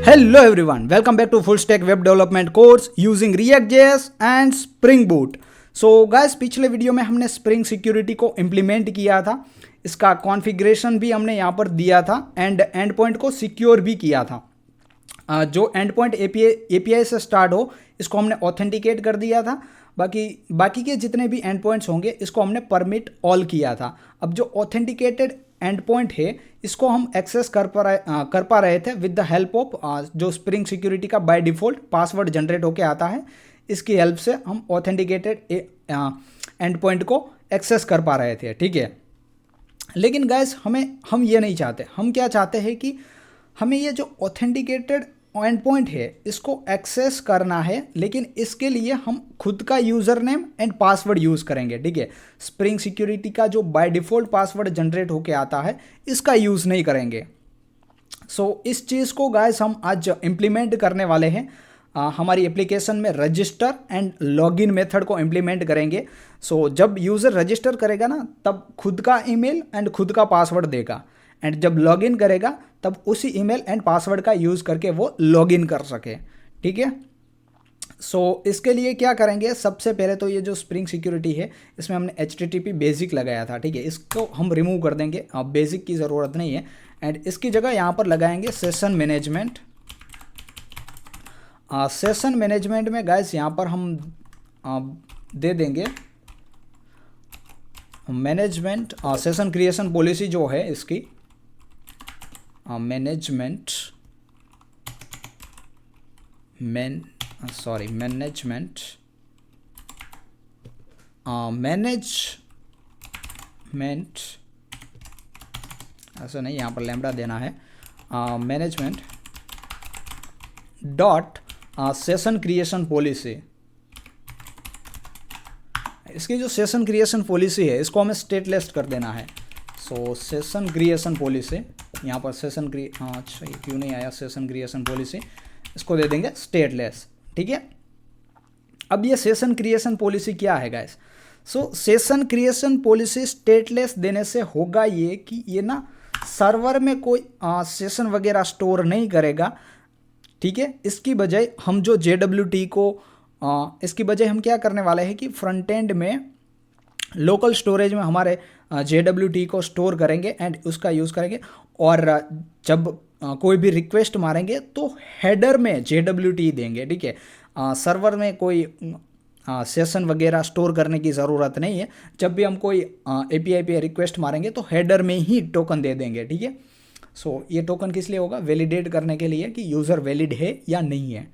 Hello everyone, welcome back to full stack web development course using React.js and Spring Boot. So guys, पिछले video में हमने Spring Security को implement किया था, इसका कॉन्फ़िगरेशन भी हमने यहाँ पर दिया था एंड एंड पॉइंट को सिक्योर भी किया था। जो एंड पॉइंट API से स्टार्ट हो इसको हमने ऑथेंटिकेट कर दिया था। बाकी के जितने भी एंड पॉइंट्स होंगे इसको हमने परमिट ऑल किया था। अब जो ऑथेंटिकेटेड एंड पॉइंट है इसको हम एक्सेस कर पा रहे थे विद द हेल्प ऑफ जो स्प्रिंग सिक्योरिटी का बाय डिफ़ॉल्ट पासवर्ड जनरेट होके आता है। इसकी हेल्प से हम ऑथेंटिकेटेड एंड पॉइंट को एक्सेस कर पा रहे थे, ठीक है। लेकिन गाइस हम ये नहीं चाहते। हम क्या चाहते हैं कि हमें ये जो ऑथेंटिकेटेड एंड पॉइंट है इसको एक्सेस करना है, लेकिन इसके लिए हम खुद का user name and password use करेंगे, ठीक है। स्प्रिंग सिक्योरिटी का जो बाय डिफ़ॉल्ट पासवर्ड जनरेट होके आता है इसका यूज़ नहीं करेंगे। इस चीज़ को गाइस हम आज इम्प्लीमेंट करने वाले हैं। हमारी एप्लीकेशन में रजिस्टर एंड लॉगिन मेथड को इम्प्लीमेंट करेंगे। जब यूज़र रजिस्टर करेगा ना तब खुद का ईमेल एंड खुद का पासवर्ड देगा, एंड जब लॉगिन करेगा तब उसी ईमेल एंड पासवर्ड का यूज़ करके वो लॉगिन कर सके, ठीक है। इसके लिए क्या करेंगे, सबसे पहले तो ये जो स्प्रिंग सिक्योरिटी है इसमें हमने HTTP बेसिक लगाया था, ठीक है। इसको हम रिमूव कर देंगे, अब बेसिक की ज़रूरत नहीं है एंड इसकी जगह यहाँ पर लगाएंगे सेशन मैनेजमेंट। सेशन मैनेजमेंट में गाइस यहाँ पर हम दे देंगे मैनेजमेंट सेशन क्रिएशन पॉलिसी जो है इसकी मैनेजमेंट ऐसा नहीं, यहाँ पर लैम्बडा देना है। Management dot session creation policy. इसकी जो सेशन क्रिएशन पॉलिसी है इसको हमें स्टेटलेस कर देना है। सेशन क्रिएशन पॉलिसी, यहाँ पर अच्छा ये क्यों नहीं आया सेशन क्रिएशन पॉलिसी, इसको दे देंगे स्टेटलेस, ठीक है। अब ये सेशन क्रिएशन पॉलिसी क्या है guys? Session creation policy stateless देने से होगा ये कि ये ना सर्वर में कोई सेशन वगैरह स्टोर नहीं करेगा, ठीक है। इसकी बजाय हम जो JWT को इसकी बजाय हम क्या करने वाले हैं कि फ्रंट एंड में लोकल स्टोरेज में हमारे JWT को स्टोर करेंगे एंड उसका यूज़ करेंगे, और जब कोई भी रिक्वेस्ट मारेंगे तो हेडर में JWT देंगे, ठीक है। सर्वर में कोई सेशन वगैरह स्टोर करने की ज़रूरत नहीं है। जब भी हम कोई API पे रिक्वेस्ट मारेंगे तो हेडर में ही टोकन दे देंगे, ठीक है। ये टोकन किस लिए होगा? वैलिडेट करने के लिए कि यूज़र वैलिड है या नहीं है,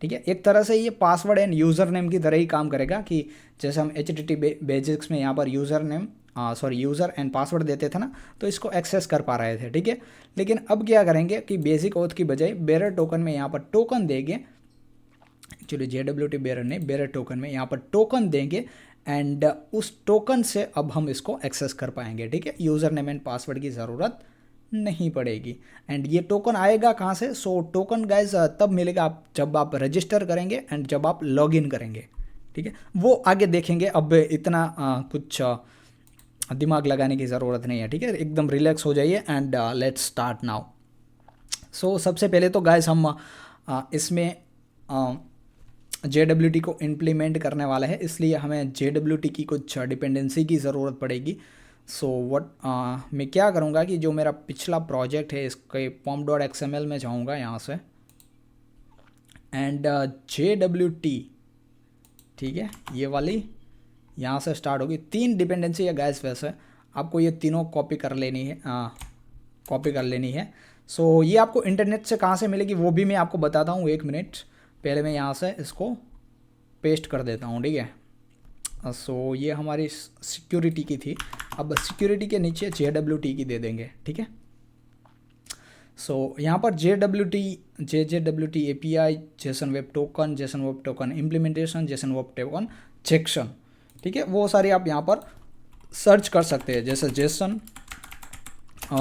ठीक है। एक तरह से ये पासवर्ड एंड यूज़र नेम की तरह ही काम करेगा कि जैसे हम HTTP बेसिक्स में यहाँ पर यूज़र एंड पासवर्ड देते थे ना, तो इसको एक्सेस कर पा रहे थे, ठीक है। लेकिन अब क्या करेंगे कि बेसिक ऑथ की बजाय बेरर टोकन में यहाँ पर टोकन देंगे। एक्चुअली JWT बेरर नहीं, बेरर टोकन में यहाँ पर टोकन देंगे एंड उस टोकन से अब हम इसको एक्सेस कर पाएंगे, ठीक है। यूज़र नेम एंड पासवर्ड की ज़रूरत नहीं पड़ेगी। एंड ये टोकन आएगा कहाँ से? टोकन गाइज तब मिलेगा जब आप रजिस्टर करेंगे एंड जब आप लॉगिन करेंगे, ठीक है। वो आगे देखेंगे, अब इतना कुछ दिमाग लगाने की ज़रूरत नहीं है, ठीक है। एकदम रिलैक्स हो जाइए एंड लेट्स स्टार्ट नाउ। सबसे पहले तो गाइज हम इसमें JWT को इम्प्लीमेंट करने वाला है, इसलिए हमें JWT की कुछ डिपेंडेंसी की ज़रूरत पड़ेगी। मैं क्या करूँगा कि जो मेरा पिछला प्रोजेक्ट है इसके pom.xml में जाऊँगा यहाँ से एंड JWT, ठीक है, ये वाली यहाँ से स्टार्ट होगी। 3 डिपेंडेंसी है गाइस, वैसे आपको ये तीनों कॉपी कर लेनी है। ये आपको इंटरनेट से कहाँ से मिलेगी वो भी मैं आपको बताता हूँ, 1 मिनट। पहले मैं यहाँ से इसको पेस्ट कर देता हूँ, ठीक है। ये हमारी सिक्योरिटी की थी, अब सिक्योरिटी के नीचे JWT की दे देंगे, ठीक है। यहाँ पर JWT API, JSON web token implementation, JSON web token injection, ठीक है। वो सारी आप यहाँ पर सर्च कर सकते हैं, जैसे JSON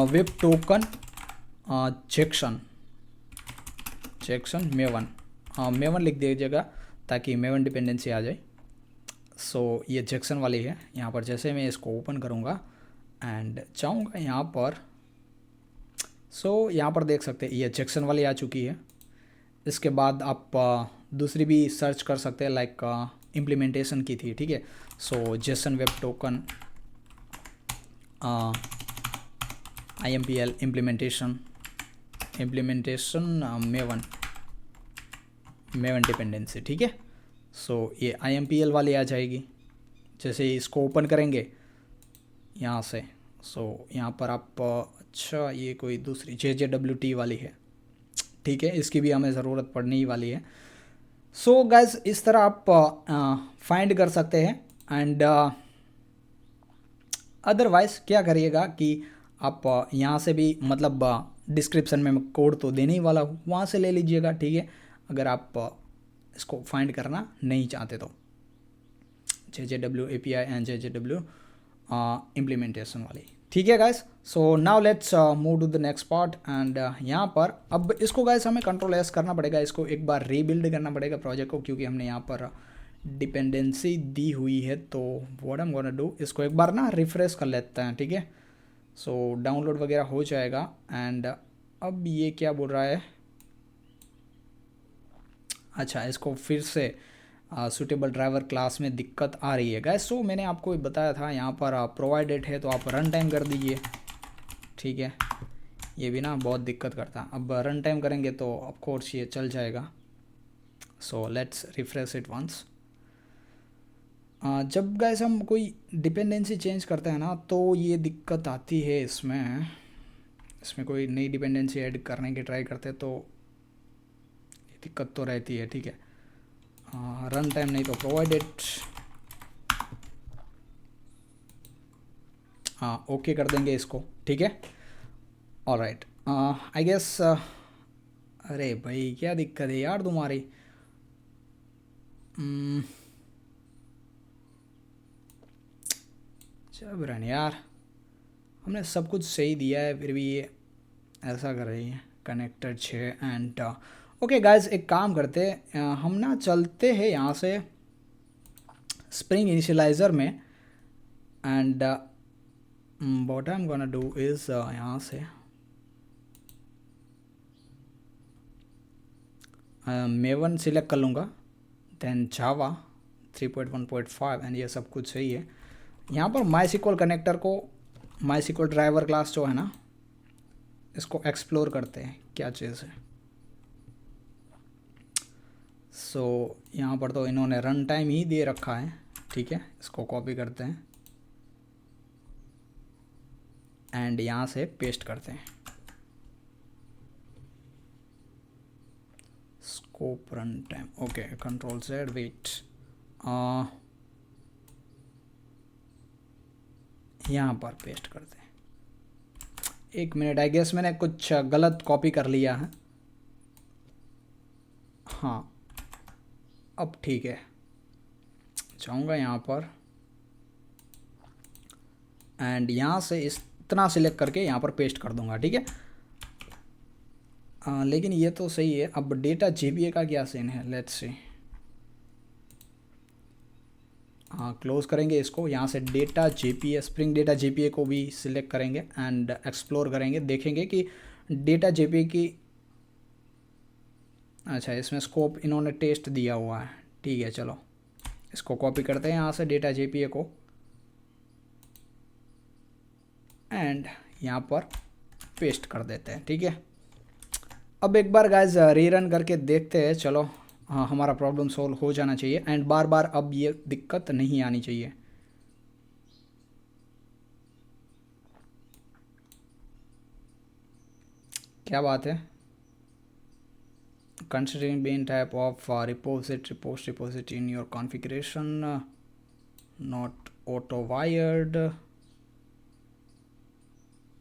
वेब टोकन जेक्शन मेवन लिख दीजिएगा ताकि मेवन डिपेंडेंसी आ जाए। ये जेक्शन वाली है। यहाँ पर जैसे मैं इसको ओपन करूँगा एंड जाऊँगा यहाँ पर, यहाँ पर देख सकते हैं ये जेक्शन वाली आ चुकी है। इसके बाद आप दूसरी भी सर्च कर सकते हैं, लाइक इम्प्लीमेंटेशन की थी, ठीक है। So JSON web token IMPL implementation maven dependency, ठीक है। सो ये IMPL वाली आ जाएगी। जैसे ही इसको ओपन करेंगे यहाँ से, सो यहाँ पर आप अच्छा ये कोई दूसरी JJWT वाली है, ठीक है, इसकी भी हमें ज़रूरत पड़ने ही वाली है। सो गाइस इस तरह आप फाइंड कर सकते हैं। एंड अदरवाइज़ क्या करिएगा कि आप यहाँ से भी, मतलब डिस्क्रिप्शन में मैं कोड तो देने ही वाला हूँ, वहाँ से ले लीजिएगा, ठीक है, अगर आप इसको फाइंड करना नहीं चाहते तो। JJW API and JJW implementation वाली, ठीक है guys. So now let's move to the next part. And यहाँ पर अब इसको गाइस हमें Ctrl+S करना पड़ेगा, इसको एक बार रीबिल्ड करना पड़ेगा प्रोजेक्ट को, क्योंकि हमने यहाँ पर डिपेंडेंसी दी हुई है। तो what I am gonna do, इसको एक बार ना रिफ्रेश कर लेते हैं, ठीक है। सो डाउनलोड वगैरह हो जाएगा। एंड अब ये क्या बोल रहा है, अच्छा इसको फिर से सूटेबल ड्राइवर क्लास में दिक्कत आ रही है गाइस। सो मैंने आपको बताया था यहाँ पर प्रोवाइडेड है, तो आप रन टाइम कर दीजिए, ठीक है। ये भी ना बहुत दिक्कत करता है। अब रन टाइम करेंगे तो ऑफ कोर्स ये चल जाएगा। So let's refresh it once. जब गाइस हम कोई डिपेंडेंसी चेंज करते हैं ना, तो ये दिक्कत आती है इसमें कोई नई डिपेंडेंसी ऐड करने की ट्राई करते हैं तो ये दिक्कत तो रहती है, ठीक है। रन टाइम नहीं तो प्रोवाइडेड, हाँ ओके कर देंगे इसको, ठीक है। ऑलराइट, आई गेस अरे भाई क्या दिक्कत है यार तुम्हारी। जबरन यार, हमने सब कुछ सही दिया है फिर भी ये ऐसा कर रही है। कनेक्टेड 6 एंड ओके गाइस, एक काम करते हैं, हम ना चलते हैं यहाँ से स्प्रिंग इनिशियलाइज़र में। And what I am gonna do is यहाँ से मेवन सिलेक्ट कर लूँगा, देन जावा 3.1.5 एंड ये सब कुछ सही है। यहाँ पर MySQL कनेक्टर को, MySQL ड्राइवर क्लास जो है ना, इसको एक्सप्लोर करते हैं क्या चीज़ है। सो यहाँ पर तो इन्होंने रन टाइम ही दे रखा है, ठीक है। इसको कॉपी करते हैं एंड यहाँ से पेस्ट करते हैं। Scope run time, okay, Ctrl+Z, wait, यहाँ पर पेस्ट करते हैं। एक मिनट, आई गेस मैंने कुछ गलत कॉपी कर लिया है। हाँ अब ठीक है, जाऊँगा यहाँ पर एंड यहाँ से इतना सिलेक्ट करके यहाँ पर पेस्ट कर दूँगा, ठीक है। लेकिन ये तो सही है। अब डेटा JPA का क्या सीन है, लेट्स सी। हाँ क्लोज़ करेंगे इसको, यहाँ से data JPA, spring data JPA को भी सिलेक्ट करेंगे एंड एक्सप्लोर करेंगे, देखेंगे कि डेटा JPA की, अच्छा इसमें स्कोप इन्होंने टेस्ट दिया हुआ है, ठीक है। चलो इसको कॉपी करते हैं यहाँ से डेटा JPA को एंड यहाँ पर पेस्ट कर देते हैं, ठीक है। अब एक बार गाइस रीरन करके देखते हैं। चलो हाँ, हमारा प्रॉब्लम सॉल्व हो जाना चाहिए एंड बार बार अब ये दिक्कत नहीं आनी चाहिए। क्या बात है, considering being type of repository, post repository in your configuration, not auto wired,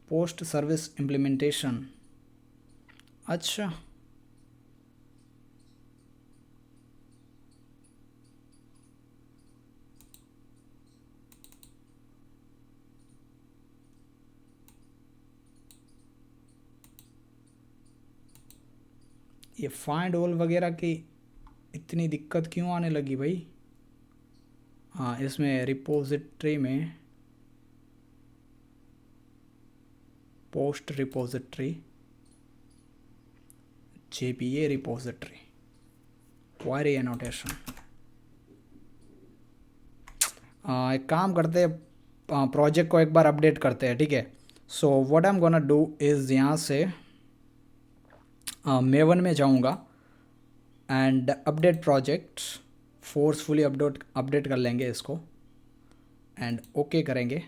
post service implementation, अच्छा ये फाइंड ऑल वगैरह की इतनी दिक्कत क्यों आने लगी भाई। हाँ इसमें रिपोजिटरी में post repository JPA repository query annotation. एक काम करते हैं, प्रोजेक्ट को एक बार अपडेट करते हैं, ठीक है। So what I am gonna do is यहाँ से मेवन में जाऊँगा and update project, forcefully update कर लेंगे इसको एंड ओके करेंगे।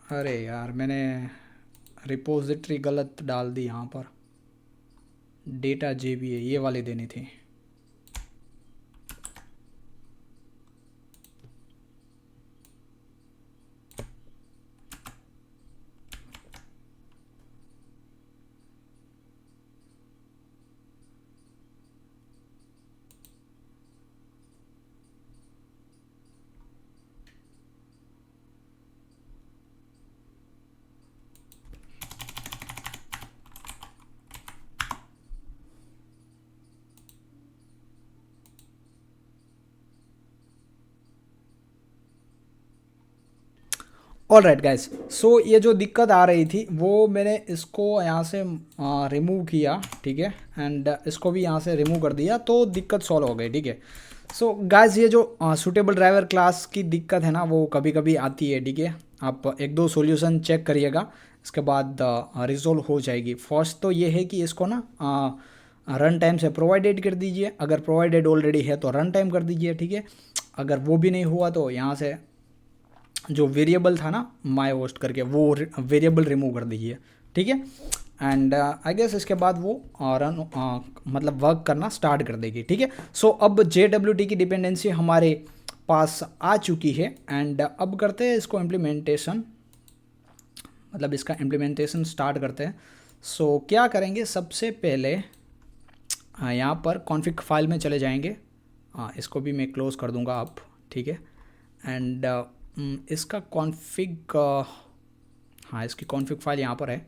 अरे यार, मैंने रिपोजिटरी गलत डाल दी यहाँ पर, डेटा JPA ये वाली देनी थी। ऑल राइट गाइस, सो ये जो दिक्कत आ रही थी वो मैंने इसको यहाँ से रिमूव किया, ठीक है, एंड इसको भी यहाँ से रिमूव कर दिया तो दिक्कत सॉल्व हो गई, ठीक है। सो गाइस, ये जो सूटेबल ड्राइवर क्लास की दिक्कत है ना, वो कभी कभी आती है, ठीक है। आप एक दो सॉल्यूशन चेक करिएगा, इसके बाद रिजोल्व हो जाएगी। फर्स्ट तो ये है कि इसको ना रन टाइम से प्रोवाइडेड कर दीजिए, अगर प्रोवाइडेड ऑलरेडी है तो रन टाइम कर दीजिए, ठीक है। अगर वो भी नहीं हुआ तो यहाँ से जो वेरिएबल था ना माई होस्ट करके, वो वेरिएबल रिमूव कर दीजिए, ठीक है। एंड आई गेस इसके बाद वो रन मतलब वर्क करना स्टार्ट कर देगी, ठीक है। सो अब JWT की डिपेंडेंसी हमारे पास आ चुकी है एंड अब करते हैं इसको इम्प्लीमेंटेशन, मतलब इसका इम्प्लीमेंटेशन स्टार्ट करते हैं। सो क्या करेंगे, सबसे पहले यहाँ पर कॉन्फ़िग फाइल में चले जाएंगे, इसको भी मैं क्लोज़ कर दूँगा अब, ठीक है। एंड इसका कॉन्फ़िग, हाँ इसकी कॉन्फ़िग फाइल यहाँ पर है,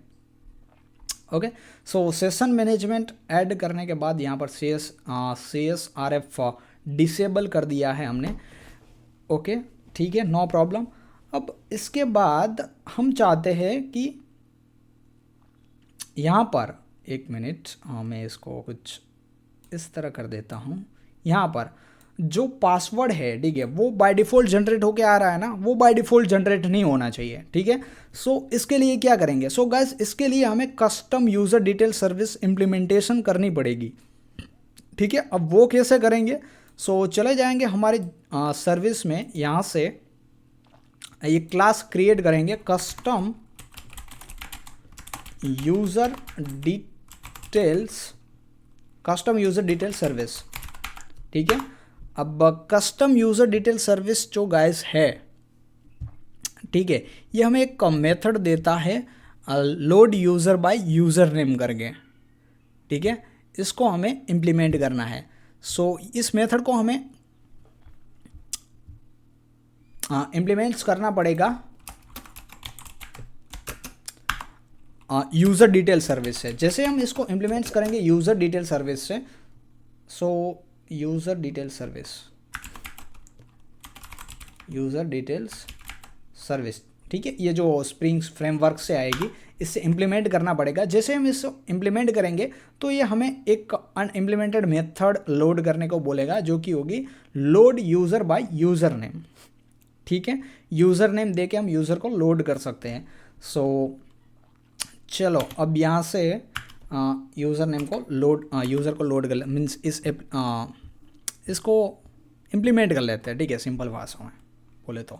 ओके। सो सेशन मैनेजमेंट ऐड करने के बाद यहाँ पर CSRF डिसेबल कर दिया है हमने, ओके, ठीक है, नो प्रॉब्लम। अब इसके बाद हम चाहते हैं कि यहाँ पर एक मिनट, मैं इसको कुछ इस तरह कर देता हूँ। यहाँ पर जो पासवर्ड है, ठीक है, वो बाय डिफ़ॉल्ट जनरेट होके आ रहा है ना, वो बाय डिफ़ॉल्ट जनरेट नहीं होना चाहिए, ठीक है। सो इसके लिए क्या करेंगे, सो गाइस इसके लिए हमें custom user detail service implementation करनी पड़ेगी, ठीक है। अब वो कैसे करेंगे, सो चले जाएंगे हमारे सर्विस में, यहाँ से ये क्लास क्रिएट करेंगे कस्टम यूज़र डिटेल सर्विस, ठीक है। अब कस्टम यूज़र डिटेल सर्विस जो गाइस है, ठीक है, ये हमें एक मेथड देता है load user by user name करके, ठीक है। इसको हमें इम्प्लीमेंट करना है। सो इस मेथड को हमें इम्प्लीमेंट्स करना पड़ेगा यूज़र डिटेल सर्विस से। जैसे हम इसको इम्प्लीमेंट्स करेंगे यूज़र डिटेल सर्विस से, सो यूज़र डिटेल्स सर्विस, ठीक है, ये जो स्प्रिंग फ्रेमवर्क से आएगी, इससे इम्प्लीमेंट करना पड़ेगा। जैसे हम इसको इम्प्लीमेंट करेंगे तो ये हमें एक अनइम्प्लीमेंटेड मेथड लोड करने को बोलेगा, जो कि होगी load user by user name, ठीक है। यूज़र नेम दे के हम यूज़र को लोड कर सकते हैं। सो चलो अब यहाँ से यूज़र नेम को लोड यूज़र को लोड कर मीन्स इसको इम्प्लीमेंट कर लेते हैं, ठीक है, सिंपल भाषा में बोले तो।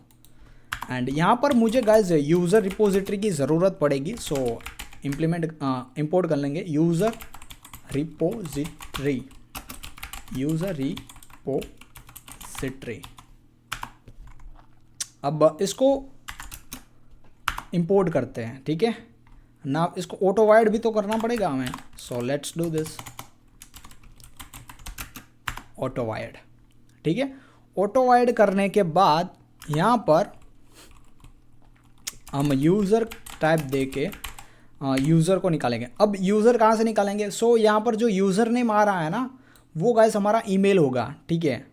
एंड यहाँ पर मुझे गाइज यूज़र रिपोजिटरी की ज़रूरत पड़ेगी, सो इंपोर्ट कर लेंगे यूज़र रिपोजिटरी, यूज़र रिपोजिटरी। अब इसको इंपोर्ट करते हैं, ठीक है ना। इसको ऑटो वाइड भी तो करना पड़ेगा हमें, सो let's do this auto wide, ठीक है। ऑटो वाइड करने के बाद यहाँ पर हम यूज़र टाइप दे के यूज़र को निकालेंगे। अब यूज़र कहाँ से निकालेंगे? सो यहाँ पर जो यूज़र नेम आ रहा है ना, वो गाइस हमारा ईमेल होगा, ठीक है।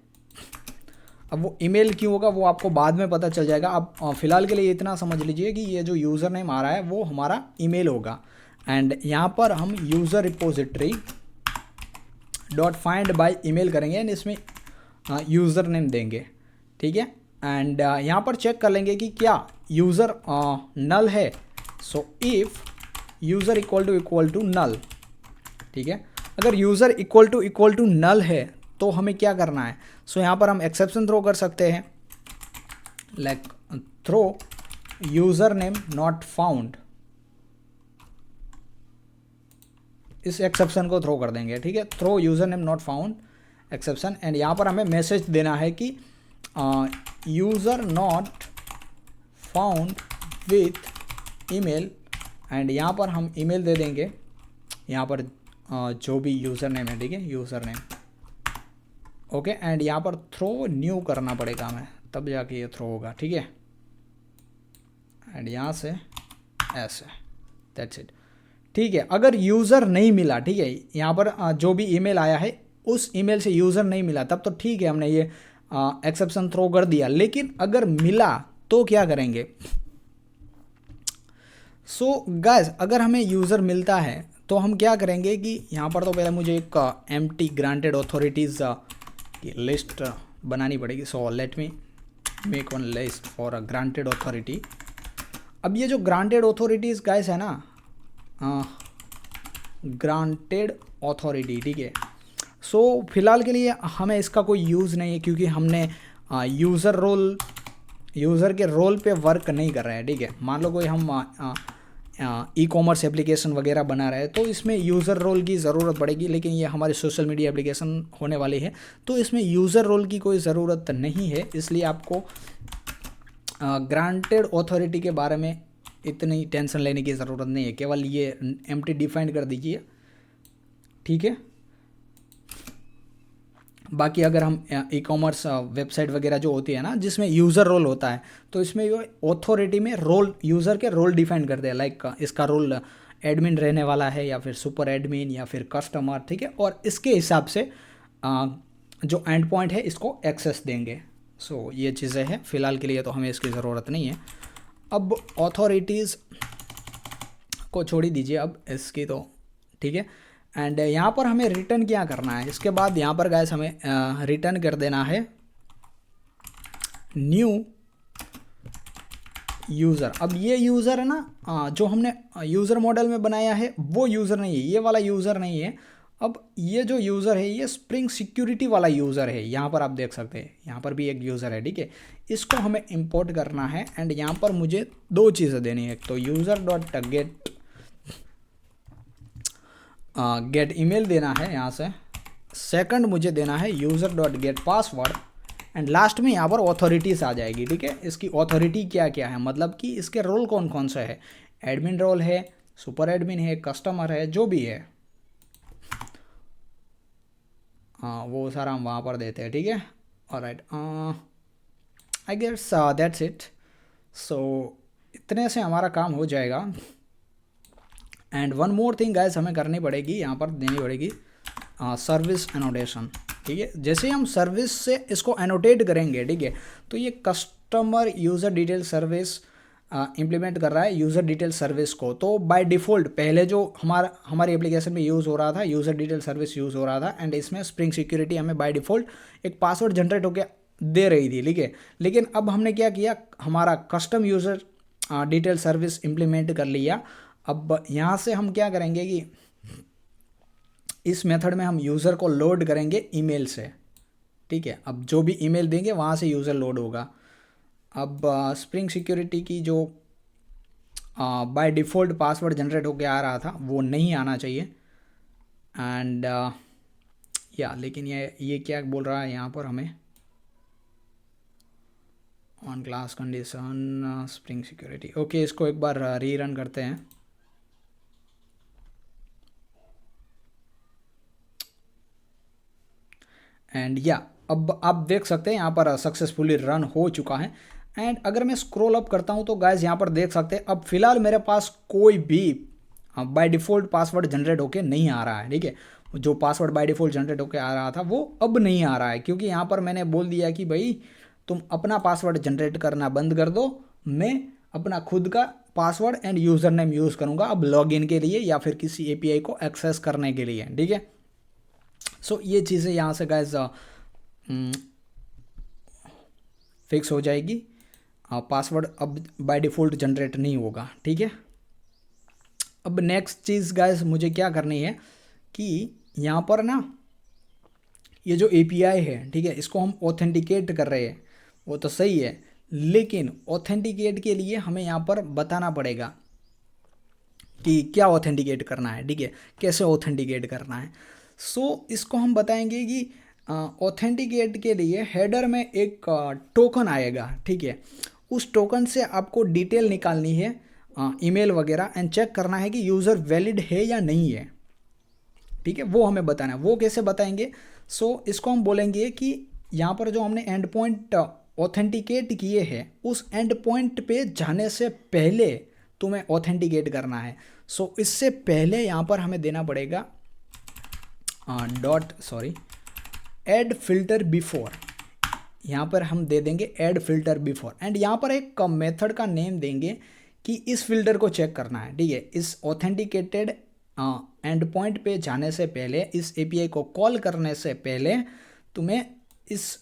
अब वो ईमेल क्यों होगा वो आपको बाद में पता चल जाएगा। अब फ़िलहाल के लिए इतना समझ लीजिए कि ये जो यूज़र नेम आ रहा है वो हमारा ईमेल होगा। एंड यहाँ पर हम user repository dot find by email करेंगे एंड इसमें यूज़र नेम देंगे, ठीक है। एंड यहाँ पर चेक कर लेंगे कि क्या यूज़र नल है। So if user equal to null, ठीक है। अगर यूज़र इक्वल टू नल है तो हमें क्या करना है? सो यहाँ पर हम एक्सेप्शन थ्रो कर सकते हैं, like throw user name not found, इस एक्सेप्शन को थ्रो कर देंगे, ठीक है। Throw user name not found exception. And यहाँ पर हमें मैसेज देना है कि user not found with email. And यहाँ पर हम ईमेल दे देंगे, यहाँ पर जो भी यूज़र नेम है, ठीक है, यूज़र नेम, ओके। एंड यहाँ पर थ्रो न्यू करना पड़ेगा हमें, तब जाके ये थ्रो होगा, ठीक है। एंड यहाँ से ऐसे, दैट्स इट, ठीक है। अगर यूज़र नहीं मिला, ठीक है, यहाँ पर जो भी ईमेल आया है उस ईमेल से यूज़र नहीं मिला, तब तो ठीक है, हमने ये एक्सेप्शन थ्रो कर दिया। लेकिन अगर मिला तो क्या करेंगे? सो गाइस, अगर हमें यूज़र मिलता है तो हम क्या करेंगे कि यहाँ पर तो पहले मुझे एक एम्प्टी ग्रांटेड ऑथोरिटीज़ की लिस्ट बनानी पड़ेगी। सो let me make one list for a granted authority. अब ये जो ग्रांटेड ऑथोरिटीज़ गाइस है ना, ग्रांटेड ऑथोरिटी, ठीक है। सो फिलहाल के लिए हमें इसका कोई यूज़ नहीं है, क्योंकि हमने यूज़र के रोल पे वर्क नहीं कर रहे हैं, ठीक है। मान लो कोई हम ई कॉमर्स एप्लीकेशन वगैरह बना रहे हैं तो इसमें यूज़र रोल की ज़रूरत पड़ेगी, लेकिन ये हमारे सोशल मीडिया एप्लीकेशन होने वाली है तो इसमें यूज़र रोल की कोई ज़रूरत नहीं है। इसलिए आपको ग्रांटेड ऑथोरिटी के बारे में इतनी टेंशन लेने की ज़रूरत नहीं है, केवल ये एम्प्टी डिफाइन कर दीजिए, ठीक है। बाकी अगर हम ई कॉमर्स वेबसाइट वगैरह जो होती है ना जिसमें यूज़र रोल होता है, तो इसमें ये ऑथोरिटी में रोल, यूज़र के रोल डिफाइन कर दिया, लाइक इसका रोल एडमिन रहने वाला है या फिर सुपर एडमिन या फिर कस्टमर, ठीक है। और इसके हिसाब से जो एंड पॉइंट है इसको एक्सेस देंगे। सो ये चीज़ें हैं, फ़िलहाल के लिए तो हमें इसकी ज़रूरत नहीं है। अब ऑथोरिटीज़ को छोड़ ही दीजिए अब इसकी तो, ठीक है। एंड यहाँ पर हमें रिटर्न क्या करना है? इसके बाद यहाँ पर गाइस हमें रिटर्न कर देना है न्यू यूज़र। अब ये यूज़र है ना जो हमने यूज़र मॉडल में बनाया है वो यूज़र नहीं है, ये वाला यूज़र नहीं है। अब ये जो यूज़र है ये स्प्रिंग सिक्योरिटी वाला यूज़र है, यहाँ पर आप देख सकते हैं, यहाँ पर भी एक यूज़र है, ठीक है। इसको हमें इंपोर्ट करना है एंड यहाँ पर मुझे दो चीज़ें देनी है, तो यूज़र डॉट गेट ईमेल देना है यहाँ से, सेकंड मुझे देना है user dot get password and last में यहाँ पर ऑथोरिटीज़ आ जाएगी, ठीक है। इसकी ऑथोरिटी क्या क्या है, मतलब कि इसके रोल कौन कौन से है, एडमिन रोल है, सुपर एडमिन है, कस्टमर है, जो भी है वो सारा हम वहाँ पर देते हैं, ठीक है। Alright, I guess that's it. So इतने से हमारा काम हो जाएगा। And one more thing guys हमें करनी पड़ेगी, यहाँ पर देनी पड़ेगी सर्विस एनोटेशन, ठीक है। जैसे हम सर्विस से इसको एनोटेट करेंगे, ठीक है, तो ये customer user detail service implement कर रहा है यूज़र डिटेल सर्विस को। तो बाय डिफ़ॉल्ट पहले जो हमारी एप्लीकेशन में यूज़ हो रहा था यूज़र डिटेल सर्विस यूज़ हो रहा था एंड इसमें स्प्रिंग सिक्योरिटी हमें बाय डिफ़ॉल्ट एक पासवर्ड जनरेट होकर दे रही थी, ठीक है। लेकिन अब हमने क्या किया, हमारा custom user detail service implement कर लिया। अब यहाँ से हम क्या करेंगे कि इस मेथड में हम यूज़र को लोड करेंगे ईमेल से, ठीक है। अब जो भी ईमेल देंगे वहाँ से यूज़र लोड होगा। अब स्प्रिंग सिक्योरिटी की जो बाय डिफ़ॉल्ट पासवर्ड जनरेट होके आ रहा था वो नहीं आना चाहिए। एंड या लेकिन ये क्या बोल रहा है यहाँ पर हमें, on class condition spring security. Okay, इसको एक बार रीरन करते हैं। एंड या अब आप देख सकते हैं यहाँ पर सक्सेसफुली रन हो चुका है। एंड अगर मैं स्क्रॉल अप करता हूँ तो गाइज यहाँ पर देख सकते हैं अब फिलहाल मेरे पास कोई भी बाय डिफ़ॉल्ट पासवर्ड जनरेट होके नहीं आ रहा है। ठीक है, जो पासवर्ड बाय डिफ़ॉल्ट जनरेट होके आ रहा था वो अब नहीं आ रहा है, क्योंकि यहाँ पर मैंने बोल दिया कि भाई तुम अपना पासवर्ड जनरेट करना बंद कर दो, मैं अपना खुद का password and user name use करूँगा अब लॉगिन के लिए या फिर किसी एपीआई को एक्सेस करने के लिए। ठीक है, सो ये चीज़ें यहाँ से गाइज फिक्स हो जाएगी। पासवर्ड अब बाय डिफ़ॉल्ट जनरेट नहीं होगा। ठीक है, अब नेक्स्ट चीज़ गाइस मुझे क्या करनी है कि यहाँ पर ना ये जो एपीआई है, ठीक है, इसको हम ऑथेंटिकेट कर रहे हैं वो तो सही है, लेकिन ऑथेंटिकेट के लिए हमें यहाँ पर बताना पड़ेगा कि क्या ऑथेंटिकेट करना है। ठीक है, कैसे ऑथेंटिकेट करना है। सो इसको हम बताएंगे कि ऑथेंटिकेट के लिए हेडर में एक टोकन आएगा। ठीक है, उस टोकन से आपको डिटेल निकालनी है, ईमेल वगैरह, एंड चेक करना है कि यूज़र वैलिड है या नहीं है। ठीक है, वो हमें बताना है। वो कैसे बताएंगे? सो इसको हम बोलेंगे कि यहाँ पर जो हमने एंड पॉइंट ऑथेंटिकेट किए हैं उस एंड पॉइंट पे जाने से पहले तुम्हें ऑथेंटिकेट करना है। सो इससे पहले यहाँ पर हमें देना पड़ेगा ऐड फिल्टर बिफोर। यहाँ पर हम दे देंगे ऐड फिल्टर बिफोर, एंड यहाँ पर एक मेथड का नेम देंगे कि इस फिल्टर को चेक करना है। ठीक है, इस ऑथेंटिकेटेड एंड पॉइंट पे जाने से पहले, इस एपीआई को कॉल करने से पहले तुम्हें इस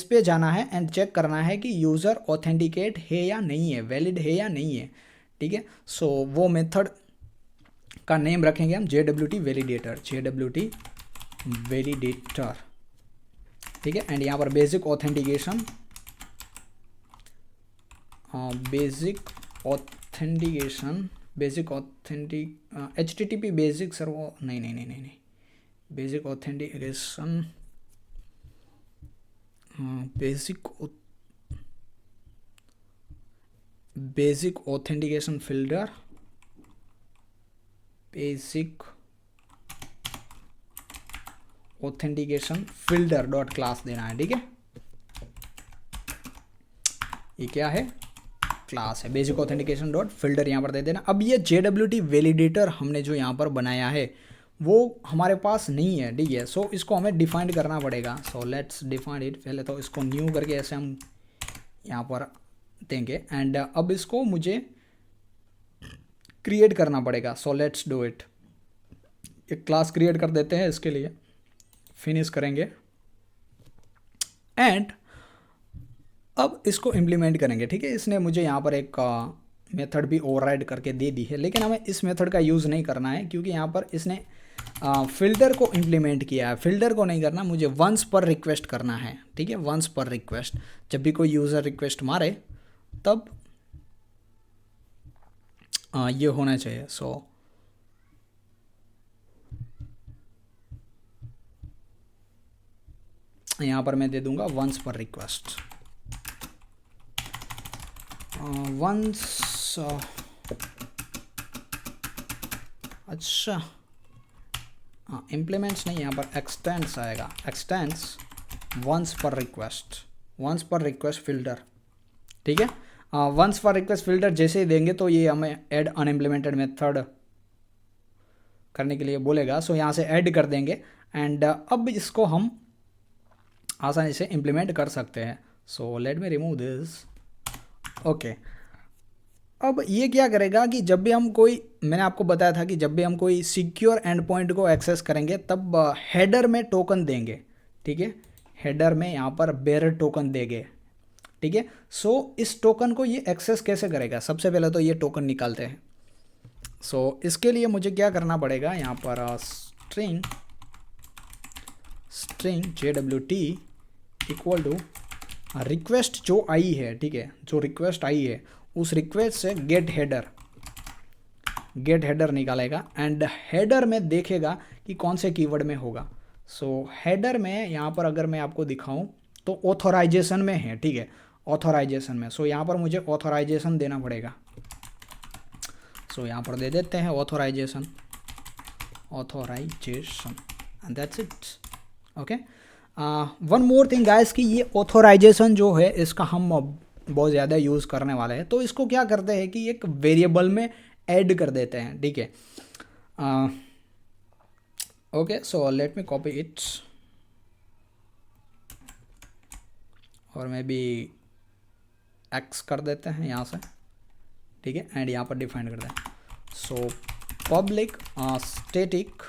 पे जाना है एंड चेक करना है कि यूज़र ऑथेंटिकेट है या नहीं है, वैलिड है या नहीं है। ठीक है, सो वो मेथड का नेम रखेंगे हम JWT वैलिडेटर, JWT वैलिडेटर। ठीक है, एंड यहाँ पर basic authentication, HTTP basic server, नहीं, basic authentication, basic authentication filter, basic authentication filter dot class देना है। ठीक है, ये क्या है? क्लास है, बेसिक ऑथेंटिकेशन डॉट फिल्टर यहाँ पर दे देना। अब ये JWT वैलिडेटर हमने जो यहाँ पर बनाया है वो हमारे पास नहीं है। ठीक है, सो इसको हमें डिफाइन करना पड़ेगा। So let's define it. पहले तो इसको न्यू करके ऐसे हम यहाँ पर देंगे, एंड अब इसको मुझे क्रिएट करना पड़ेगा। So let's do it. एक क्लास क्रिएट कर देते हैं इसके लिए, फिनिश करेंगे, एंड अब इसको इम्प्लीमेंट करेंगे। ठीक है, इसने मुझे यहाँ पर एक मेथड भी ओवरराइड करके दे दी है, लेकिन हमें इस मेथड का यूज़ नहीं करना है क्योंकि यहाँ पर इसने फिल्टर को इम्प्लीमेंट किया है। फिल्टर को नहीं करना, मुझे वंस पर रिक्वेस्ट करना है। ठीक है, वंस पर रिक्वेस्ट, जब भी कोई यूज़र रिक्वेस्ट मारे तब ये होना चाहिए। सो यहाँ पर मैं दे दूंगा वंस पर रिक्वेस्ट, वंस, अच्छा हाँ, इम्प्लीमेंट्स नहीं, यहाँ पर एक्सटेंड्स आएगा, एक्सटेंड्स वंस पर रिक्वेस्ट फिल्टर। ठीक है, वंस पर रिक्वेस्ट फिल्टर जैसे ही देंगे तो ये हमें ऐड अनइम्प्लीमेंटेड मेथड करने के लिए बोलेगा। सो यहाँ से ऐड कर देंगे, एंड अब इसको हम आसानी से इम्प्लीमेंट कर सकते हैं। So let me remove this. Okay, अब ये क्या करेगा कि जब भी हम कोई, मैंने आपको बताया था कि जब भी हम कोई सिक्योर एंड पॉइंट को एक्सेस करेंगे तब हेडर में टोकन देंगे। ठीक है, हेडर में यहाँ पर बेरर टोकन देंगे। ठीक है, सो इस टोकन को ये एक्सेस कैसे करेगा? सबसे पहले तो ये टोकन निकालते हैं। सो इसके लिए मुझे क्या करना पड़ेगा, यहाँ पर string JWT equal to request जो आई है, ठीक है, जो रिक्वेस्ट आई है उस रिक्वेस्ट से गेट हेडर निकालेगा एंड हेडर में देखेगा कि कौन से कीवर्ड में होगा। सो हेडर में यहाँ पर अगर मैं आपको दिखाऊं तो ऑथोराइजेशन में है, ठीक है, ऑथोराइजेशन में। सो यहाँ पर मुझे ऑथोराइजेशन देना पड़ेगा। सो यहाँ पर दे देते हैं authorization and that's it. Okay, one more thing guys कि ये ऑथोराइजेशन जो है इसका हम बहुत ज़्यादा यूज़ करने वाले हैं, तो इसको क्या करते हैं कि एक वेरिएबल में ऐड कर देते हैं, ठीक है। Okay, so let me copy it और मैं भी एक्स कर देते हैं यहाँ से, ठीक है, एंड यहाँ पर डिफाइन कर दें। सो पब्लिक स्टैटिक,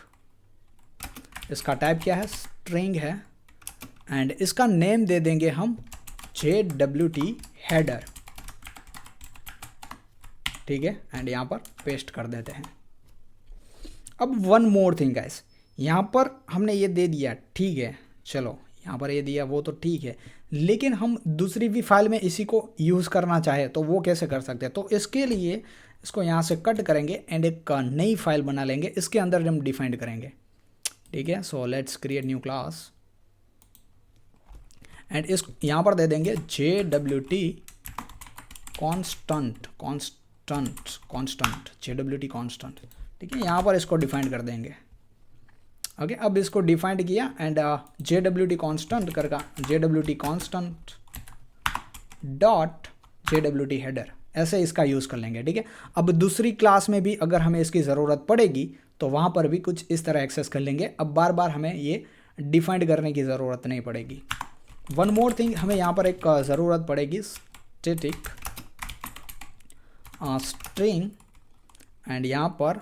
इसका टाइप क्या है, स्ट्रिंग है, एंड इसका नेम दे देंगे हम JWT हेडर, ठीक है, एंड यहाँ पर पेस्ट कर देते हैं। अब वन मोर थिंग गाइस, यहाँ पर हमने ये दे दिया, ठीक है, चलो यहाँ पर ये दिया वो तो ठीक है, लेकिन हम दूसरी भी फाइल में इसी को यूज़ करना चाहे तो वो कैसे कर सकते हैं। तो इसके लिए इसको यहाँ से कट करेंगे एंड एक नई फाइल बना लेंगे, इसके अंदर हम डिफाइन करेंगे, ठीक है। So let's create new class and इस यहाँ पर दे देंगे JWT कॉन्स्टेंट, JWT कॉन्स्टेंट, ठीक है, यहाँ पर इसको डिफाइन कर देंगे। ओके, अब इसको डिफाइंड किया एंड JWT कॉन्स्टेंट करके JWT constant dot JWT header, ऐसे इसका यूज़ कर लेंगे, ठीक है। अब दूसरी क्लास में भी अगर हमें इसकी ज़रूरत पड़ेगी तो वहाँ पर भी कुछ इस तरह एक्सेस कर लेंगे। अब बार बार हमें ये डिफाइंड करने की ज़रूरत नहीं पड़ेगी। वन मोर थिंग, हमें यहाँ पर एक ज़रूरत पड़ेगी स्टैटिक स्ट्रिंग एंड यहाँ पर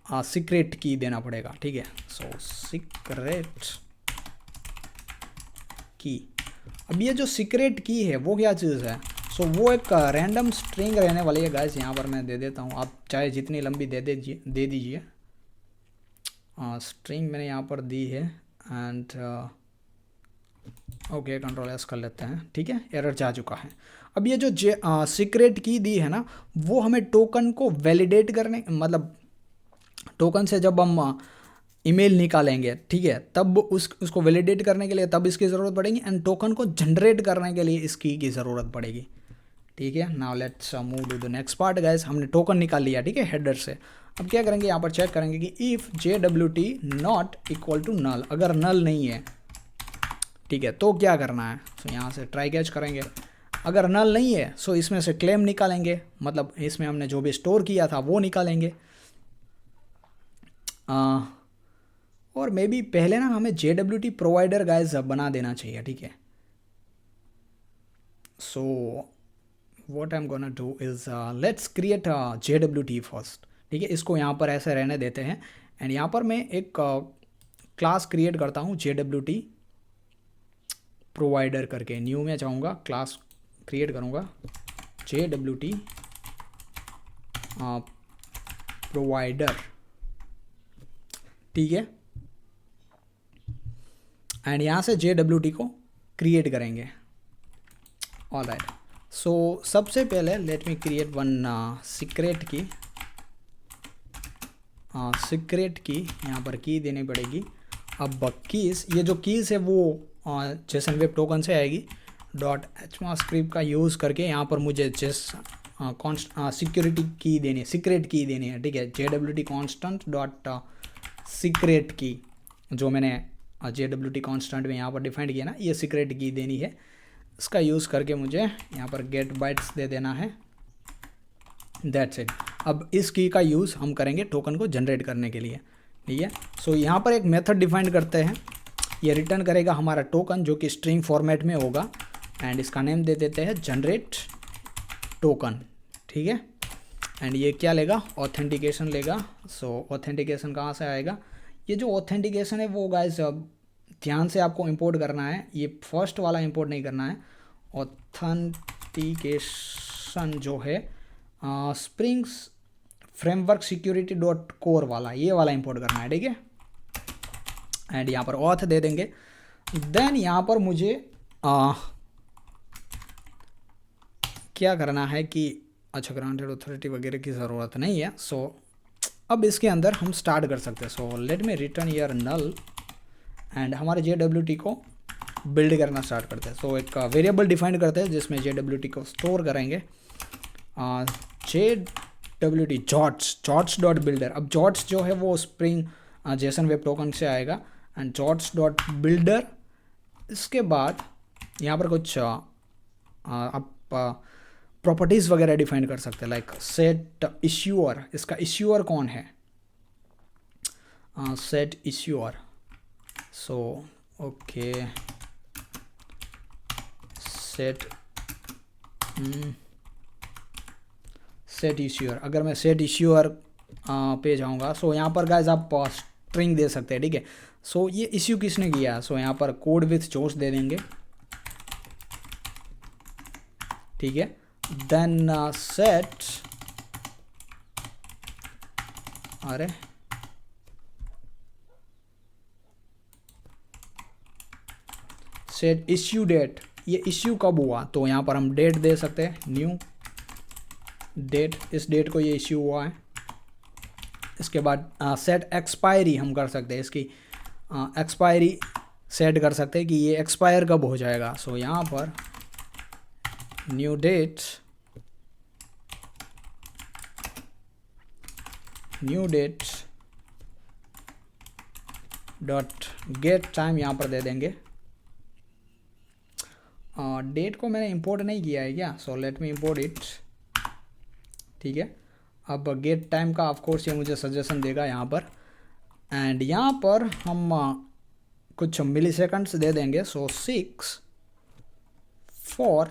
सीक्रेट की देना पड़ेगा, ठीक है। सो सीक्रेट की, अब ये जो सीक्रेट की है वो क्या चीज़ है, सो वो एक रैंडम स्ट्रिंग रहने वाली है गाइस। यहाँ पर मैं दे देता हूँ, आप चाहे जितनी लंबी दे दीजिए। स्ट्रिंग मैंने यहाँ पर दी है एंड ओके, कंट्रोल एस कर लेते हैं, ठीक है, एरर जा चुका है। अब ये जो सीक्रेट की दी है ना, वो हमें टोकन को वैलिडेट करने, मतलब टोकन से जब हम ईमेल निकालेंगे, ठीक है, तब उसको वैलिडेट करने के लिए तब इसकी ज़रूरत पड़ेगी एंड टोकन को जनरेट करने के लिए इसकी की ज़रूरत पड़ेगी, ठीक है। Now let's move to the next part guys. हमने टोकन निकाल लिया, ठीक है, हेडर से। अब क्या करेंगे, यहाँ पर चेक करेंगे कि if JWT not equal to null, अगर नल नहीं है, ठीक है, तो क्या करना है। तो यहाँ से ट्राई कैच करेंगे, अगर नल नहीं है सो इसमें से क्लेम निकालेंगे, मतलब इसमें हमने जो भी स्टोर किया था वो निकालेंगे। और मे बी पहले ना हमें JWT प्रोवाइडर गाइस बना देना चाहिए, ठीक है। So what I am gonna do is let's create JWT first, ठीक है, इसको यहाँ पर ऐसे रहने देते हैं एंड यहाँ पर मैं एक क्लास क्रिएट करता हूँ JWT प्रोवाइडर करके। न्यू में जाऊँगा, क्लास क्रिएट करूँगा JWT प्रोवाइडर, ठीक है, एंड यहाँ से JWT को क्रिएट करेंगे। ऑलराइट, सो सबसे पहले let me create one secret की। सीक्रेट की यहाँ पर की देनी पड़ेगी। अब कीज़, ये जो कीज़ है वो जेसन वेब टोकन से आएगी। .hmarkscript का यूज़ करके यहाँ पर मुझे सिक्योरिटी की देनी है, सीक्रेट की देनी है, ठीक है। JWT कॉन्स्टेंट डॉट सीक्रेट की, जो मैंने JWT कॉन्स्टेंट में यहाँ पर डिफाइंड किया ना, ये सीक्रेट की देनी है। इसका यूज़ करके मुझे यहाँ पर गेट बाइट्स दे देना है, दैट्स इट। अब इस की का यूज़ हम करेंगे टोकन को जनरेट करने के लिए, ठीक है। सो यहाँ पर एक मेथड डिफाइन करते हैं, ये रिटर्न करेगा हमारा टोकन जो कि स्ट्रिंग फॉर्मेट में होगा एंड इसका नेम दे देते हैं जनरेट टोकन, ठीक है। एंड ये क्या लेगा, ऑथेंटिकेशन लेगा। सो ऑथेंटिकेशन कहाँ से आएगा, ये जो ऑथेंटिकेशन है वो गाइस ध्यान से आपको इंपोर्ट करना है, ये फर्स्ट वाला इंपोर्ट नहीं करना है। ऑथेंटिकेशन जो है स्प्रिंग्स फ्रेमवर्क सिक्योरिटी .core वाला, ये वाला इंपोर्ट करना है, ठीक है। एंड यहाँ पर ऑथ दे देंगे देन यहाँ पर मुझे क्या करना है कि अच्छा ग्रांटेड अथॉरिटी वगैरह की ज़रूरत नहीं है। सो अब इसके अंदर हम स्टार्ट कर सकते हैं। So let me return year null and हमारे JWT को बिल्ड करना स्टार्ट करते हैं। सो एक वेरिएबल डिफाइन करते हैं जिसमें JWT को स्टोर करेंगे। JWT Jwts dot builder. अब जॉट्स जो है वो स्प्रिंग जेसन वेब टोकन से आएगा एंड जॉट्स डॉट बिल्डर। इसके बाद यहाँ पर कुछ आप प्रॉपर्टीज़ वगैरह डिफाइन कर सकते हैं, लाइक सेट इश्यूअर। इसका इश्यूअर कौन है? Set issuer. So okay set issuer. अगर मैं सेट इश्यूअर पे जाऊँगा, सो यहाँ पर गाइस आप स्ट्रिंग दे सकते हैं, ठीक है। सो ये इश्यू किसने किया? सो यहाँ पर कोड विथ जोश दे देंगे, ठीक है। Then set set issue date. ये इश्यू कब हुआ? तो यहाँ पर हम डेट दे सकते हैं, न्यू डेट, इस डेट को ये इश्यू हुआ है। इसके बाद सेट एक्सपायरी हम कर सकते हैं, इसकी एक्सपायरी सेट कर सकते हैं कि ये एक्सपायर कब हो जाएगा। सो यहाँ पर new date dot get time यहाँ पर दे देंगे। डेट को मैंने इंपोर्ट नहीं किया है क्या? सो लेट मी इंपोर्ट इट, ठीक है। अब गेट टाइम का ऑफ कोर्स ये मुझे सजेशन देगा यहाँ पर, एंड यहाँ पर हम कुछ मिली सेकंड्स दे देंगे। सो 6 4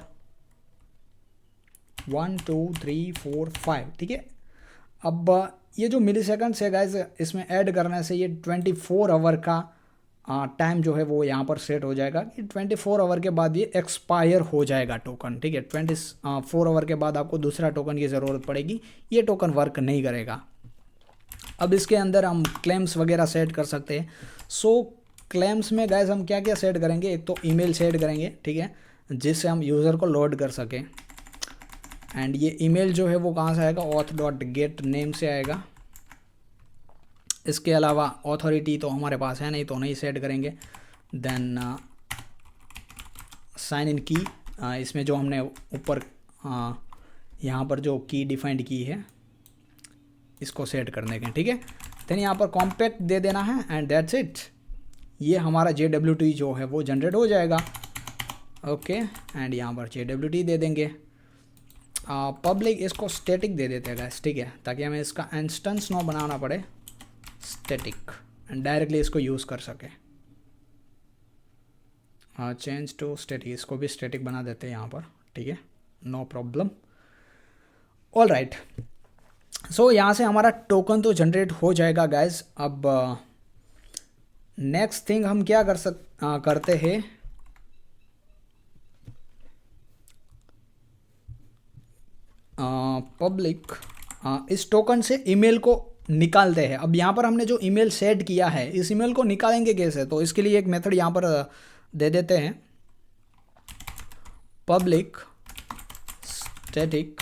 1 2 3 4 5, ठीक है। अब ये जो मिली सेकंड्स है गाइज, इसमें ऐड करने से ये 24 आवर का टाइम जो है वो यहाँ पर सेट हो जाएगा कि 24 आवर के बाद ये एक्सपायर हो जाएगा टोकन, ठीक है। 24 आवर के बाद आपको दूसरा टोकन की ज़रूरत पड़ेगी, ये टोकन वर्क नहीं करेगा। अब इसके अंदर हम क्लेम्स वगैरह सेट कर सकते हैं। सो क्लेम्स में गाइज हम क्या क्या सेट करेंगे? एक तो ईमेल सेट करेंगे, ठीक है, जिससे हम यूज़र को लोड कर सकें। एंड ये ईमेल जो है वो कहाँ से आएगा? auth.getName से आएगा। इसके अलावा ऑथोरिटी तो हमारे पास है नहीं, तो नहीं सेट करेंगे। देन साइन इन की, इसमें जो हमने ऊपर यहाँ पर जो की डिफाइंड की है इसको सेट करने के, ठीक है। देन यहाँ पर कॉम्पैक्ट दे देना है एंड दैट्स इट। ये हमारा JWT जो है वो जनरेट हो जाएगा, ओके। एंड यहाँ पर JWT दे देंगे। पब्लिक इसको स्टैटिक दे देते हैं गाइस, ठीक है, ताकि हमें इसका इंस्टेंस ना बनाना पड़े, स्टैटिक, एंड डायरेक्टली इसको यूज़ कर सके। चेंज टू स्टैटिक, इसको भी स्टैटिक बना देते हैं यहाँ पर, ठीक है, नो प्रॉब्लम। ऑल राइट, सो यहाँ से हमारा टोकन तो जनरेट हो जाएगा गाइस। अब नेक्स्ट थिंग हम क्या करते हैं? पब्लिक इस टोकन से ईमेल को निकालते हैं। अब यहाँ पर हमने जो ईमेल सेट किया है, इस ईमेल को निकालेंगे कैसे? तो इसके लिए एक मेथड यहाँ पर दे देते हैं, पब्लिक स्टैटिक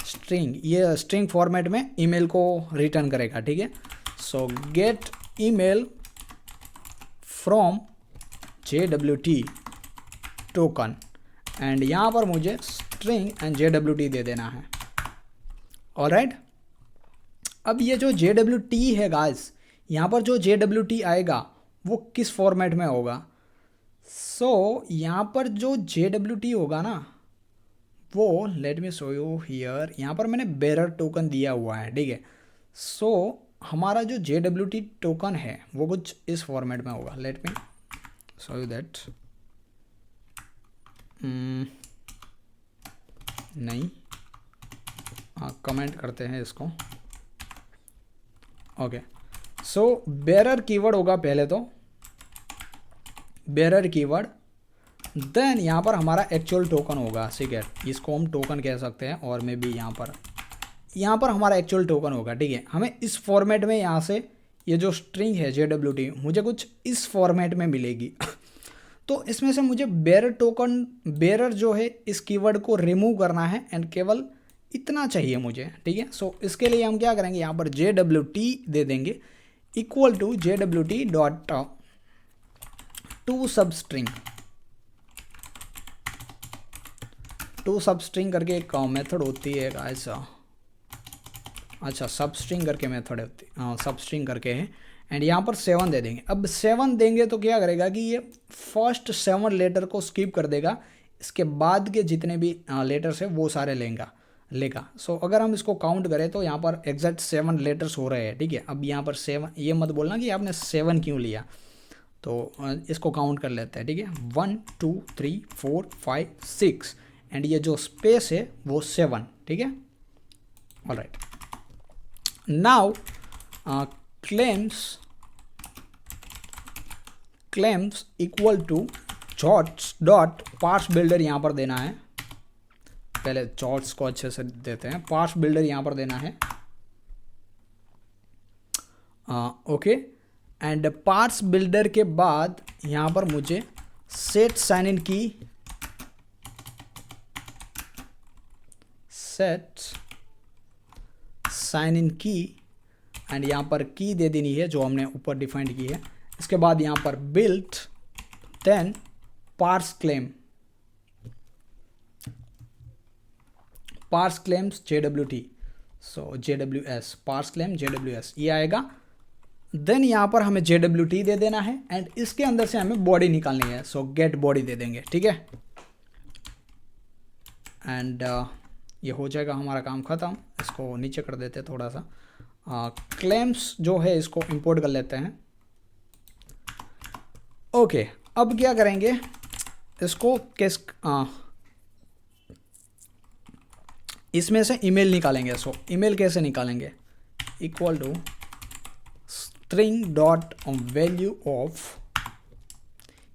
स्ट्रिंग। ये स्ट्रिंग फॉर्मेट में ईमेल को रिटर्न करेगा, ठीक है। सो gate email from JWT token, and यहाँ पर मुझे स्ट्रिंग एंड JWT दे देना है। ऑलराइट, अब ये जो JWT है गाइस, यहाँ पर जो JWT आएगा वो किस फॉर्मेट में होगा? सो यहाँ पर जो JWT होगा ना, वो let me show you here. यहाँ पर मैंने बेरर टोकन दिया हुआ है, ठीक है। सो हमारा जो JWT टोकन है वो कुछ इस फॉर्मेट में होगा। Let me show you that. नहीं, कमेंट करते हैं इसको, ओके। सो बेरर कीवर्ड होगा पहले तो, बेरर कीवर्ड, देन यहाँ पर हमारा एक्चुअल टोकन होगा सिगेट, इसको हम टोकन कह सकते हैं, और मे बी यहाँ पर हमारा एक्चुअल टोकन होगा। ठीक है, हमें इस फॉर्मेट में यहाँ से ये जो स्ट्रिंग है JWT मुझे कुछ इस फॉर्मेट में मिलेगी तो इसमें से मुझे बेरर जो है इस कीवर्ड को रिमूव करना है एंड केवल इतना चाहिए मुझे। ठीक है, सो इसके लिए हम क्या करेंगे, यहाँ पर JWT दे देंगे equal to JWT dot to substring करके एक मेथड होती है ऐसा, अच्छा सबस्ट्रिंग करके मेथड होती है, हाँ सबस्ट्रिंग करके है, एंड यहाँ पर 7 दे देंगे। अब 7 देंगे तो क्या करेगा कि ये फर्स्ट 7 लेटर को स्किप कर देगा, इसके बाद के जितने भी लेटर्स है वो सारे लेगा। सो अगर हम इसको काउंट करें तो यहाँ पर एग्जैक्ट 7 लेटर्स हो रहे हैं। ठीक है, अब यहाँ पर 7, ये मत बोलना कि आपने 7 क्यों लिया, तो इसको काउंट कर लेते हैं। ठीक है, 1 2 3 4 5 6 एंड ये जो स्पेस है वो 7। ठीक है, alright. Now claims equal to Jwts dot parse builder यहाँ पर देना है, पहले जॉट्स को अच्छे से देते हैं, पार्स बिल्डर यहाँ पर देना है। ओके, एंड पार्स बिल्डर के बाद यहाँ पर मुझे सेट साइन इन की एंड यहाँ पर की दे देनी है जो हमने ऊपर डिफाइंड की है। इसके बाद यहाँ पर built then parse claims JWT, so JWS parse claim JWS ये आएगा। देन यहाँ पर हमें JWT दे देना है एंड इसके अंदर से हमें बॉडी निकालनी है, सो गेट बॉडी दे देंगे। ठीक है, एंड ये हो जाएगा हमारा काम ख़त्म। इसको नीचे कर देते हैं थोड़ा सा, क्लेम्स जो है इसको इंपोर्ट कर लेते हैं। ओके, अब क्या करेंगे, इसको इसमें से ईमेल निकालेंगे। सो ईमेल कैसे निकालेंगे, equal to string dot value of,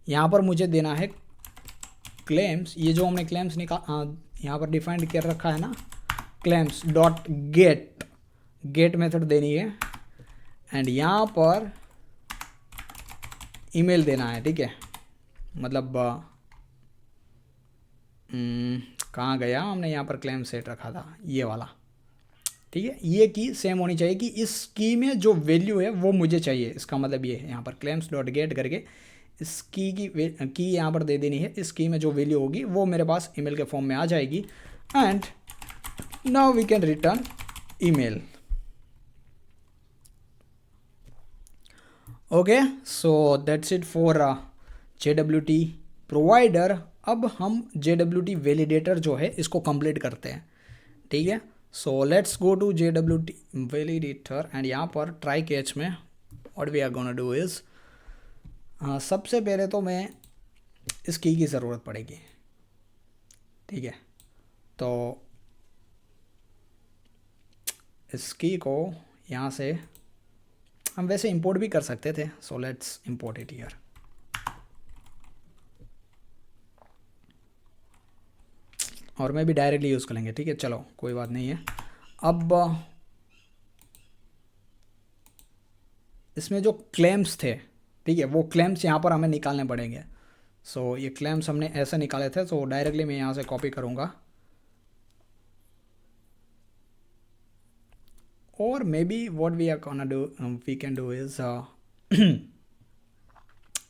यहाँ पर मुझे देना है क्लेम्स, ये जो हमने क्लेम्स यहाँ पर डिफाइंड कर रखा है ना, क्लेम्स डॉट गेट मेथड देनी है एंड यहाँ पर ईमेल देना है। ठीक है, मतलब कहाँ गया, हमने यहाँ पर क्लेम सेट रखा था ये वाला। ठीक है, ये की सेम होनी चाहिए कि इस की में जो वैल्यू है वो मुझे चाहिए, इसका मतलब ये है यहाँ पर क्लेम्स डॉट गेट करके इस की यहाँ पर दे देनी है, इस की में जो वैल्यू होगी वो मेरे पास ईमेल के फॉर्म में आ जाएगी and now we can return email. Okay, so that's it for JWT provider. अब हम JWT वैलिडेटर जो है इसको कंप्लीट करते हैं। ठीक है, so let's go to JWT validator and यहाँ पर ट्राई कैच में what we are gonna do is, सबसे पहले तो मैं इस की ज़रूरत पड़ेगी। ठीक है, तो इस की को यहाँ से हम वैसे इंपोर्ट भी कर सकते थे, so let's import it here. और मैं भी डायरेक्टली यूज़ कर लेंगे। ठीक है, चलो कोई बात नहीं है। अब इसमें जो क्लेम्स थे, ठीक है, वो क्लेम्स यहाँ पर हमें निकालने पड़ेंगे। सो ये क्लेम्स हमने ऐसे निकाले थे, सो डायरेक्टली मैं यहाँ से कॉपी करूँगा और maybe what we are gonna do, we can do is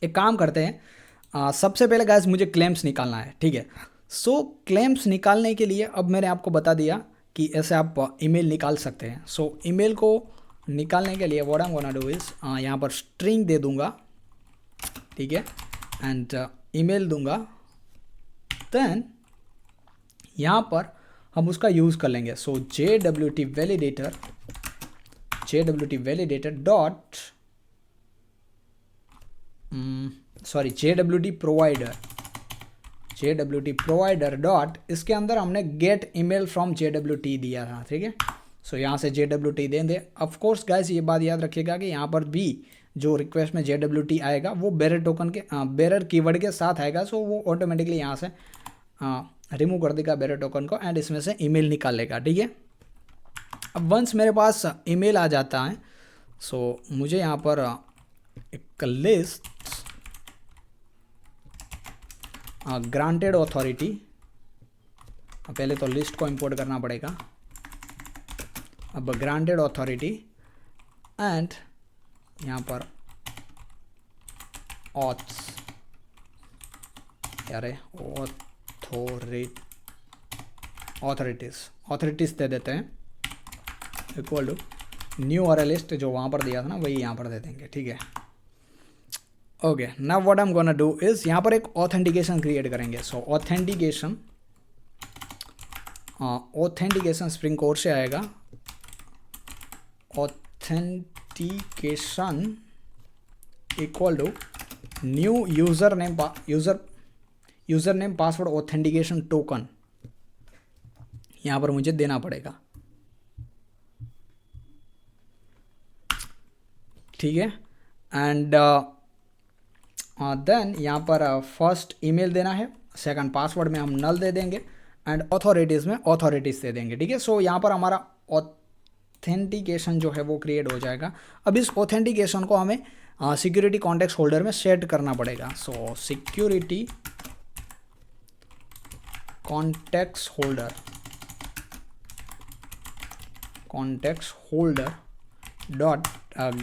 एक काम करते हैं, सबसे पहले गाइस मुझे क्लेम्स निकालना है। ठीक है, सो क्लेम्स निकालने के लिए अब मैंने आपको बता दिया कि ऐसे आप ईमेल निकाल सकते हैं। सो ईमेल को निकालने के लिए what I am gonna do is, यहाँ पर स्ट्रिंग दे दूँगा। ठीक है, एंड ईमेल दूँगा, देन यहाँ पर हम उसका यूज़ कर लेंगे। सो JWT validator dot JWT provider dot, इसके अंदर हमने गेट ईमेल फ्रॉम JWT दिया था। ठीक है, सो यहाँ से JWT देंगे। ऑफ कोर्स गाइस ये बात याद रखिएगा कि यहाँ पर भी जो रिक्वेस्ट में JWT आएगा वो बेरर टोकन के बेरर कीवर्ड के साथ आएगा। सो वो ऑटोमेटिकली यहाँ से रिमूव कर देगा बेरर टोकन को एंड इसमें से ईमेल निकाल लेगा, ठीक है। अब वंस मेरे पास ईमेल आ जाता है, सो मुझे यहाँ पर एक लिस्ट ग्रांटेड ऑथोरिटी, पहले तो लिस्ट को इंपोर्ट करना पड़ेगा। अब ग्रांटेड ऑथोरिटी एंड यहाँ पर ऑथ्स, क्या है, ऑथोरिटीज़ दे देते हैं इक्वल टू न्यू और लिस्ट, जो वहाँ पर दिया था ना वही यहाँ पर दे देंगे, ठीक है। Okay, now what I am gonna do is यहाँ पर एक ऑथेंटिकेशन क्रिएट करेंगे। सो ऑथेंटिकेशन स्प्रिंग कोर से आएगा। Authentication equal to new user name password authentication token, यहाँ पर मुझे देना पड़ेगा, ठीक है। एंड देन यहाँ पर फर्स्ट ईमेल देना है, सेकंड पासवर्ड में हम नल दे देंगे एंड ऑथोरिटीज़ में ऑथोरिटीज़ दे देंगे, ठीक है। सो यहाँ पर हमारा ऑथेंटिकेशन जो है वो क्रिएट हो जाएगा। अब इस ऑथेंटिकेशन को हमें सिक्योरिटी कॉन्टेक्स्ट होल्डर में सेट करना पड़ेगा। सो security context holder dot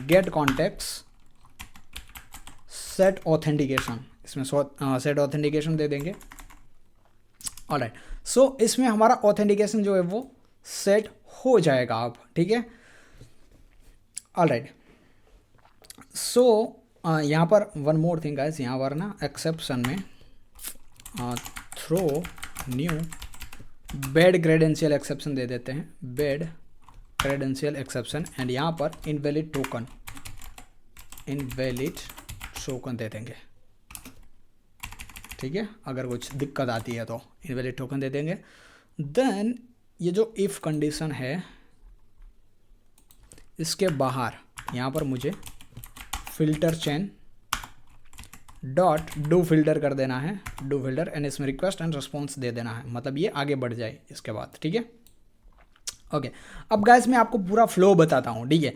gate context set authentication, इसमें सेट ऑथेंटिकेशन दे देंगे। ऑलराइट, सो इसमें हमारा ऑथेंटिकेशन जो है वो सेट हो जाएगा अब, ठीक है। ऑलराइट, सो यहाँ पर वन मोर थिंग गाइस, यहाँ पर ना एक्सेप्शन में throw new bad credential exception दे देते हैं, बैड क्रेडेंशियल एक्सेप्शन एंड यहाँ पर इनवैलिड टोकन दे देंगे, ठीक है। अगर कुछ दिक्कत आती है तो इनवैलिड टोकन दे देंगे। देन ये जो इफ़ कंडीशन है इसके बाहर यहाँ पर मुझे filter chain dot do filter कर देना है, डू फिल्टर एंड इसमें रिक्वेस्ट एंड रिस्पॉन्स दे देना है, मतलब ये आगे बढ़ जाए इसके बाद, ठीक है। ओके, अब गाइस मैं आपको पूरा फ्लो बताता हूँ, ठीक है।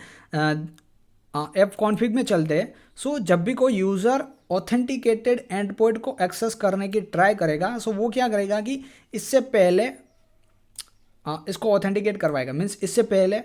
ऐप कॉन्फ़िग में चलते हैं। सो जब भी कोई यूज़र ऑथेंटिकेटेड एंड पॉइंट को एक्सेस करने की ट्राई करेगा, सो वो क्या करेगा कि इससे पहले इसको ऑथेंटिकेट करवाएगा, मीन्स इससे पहले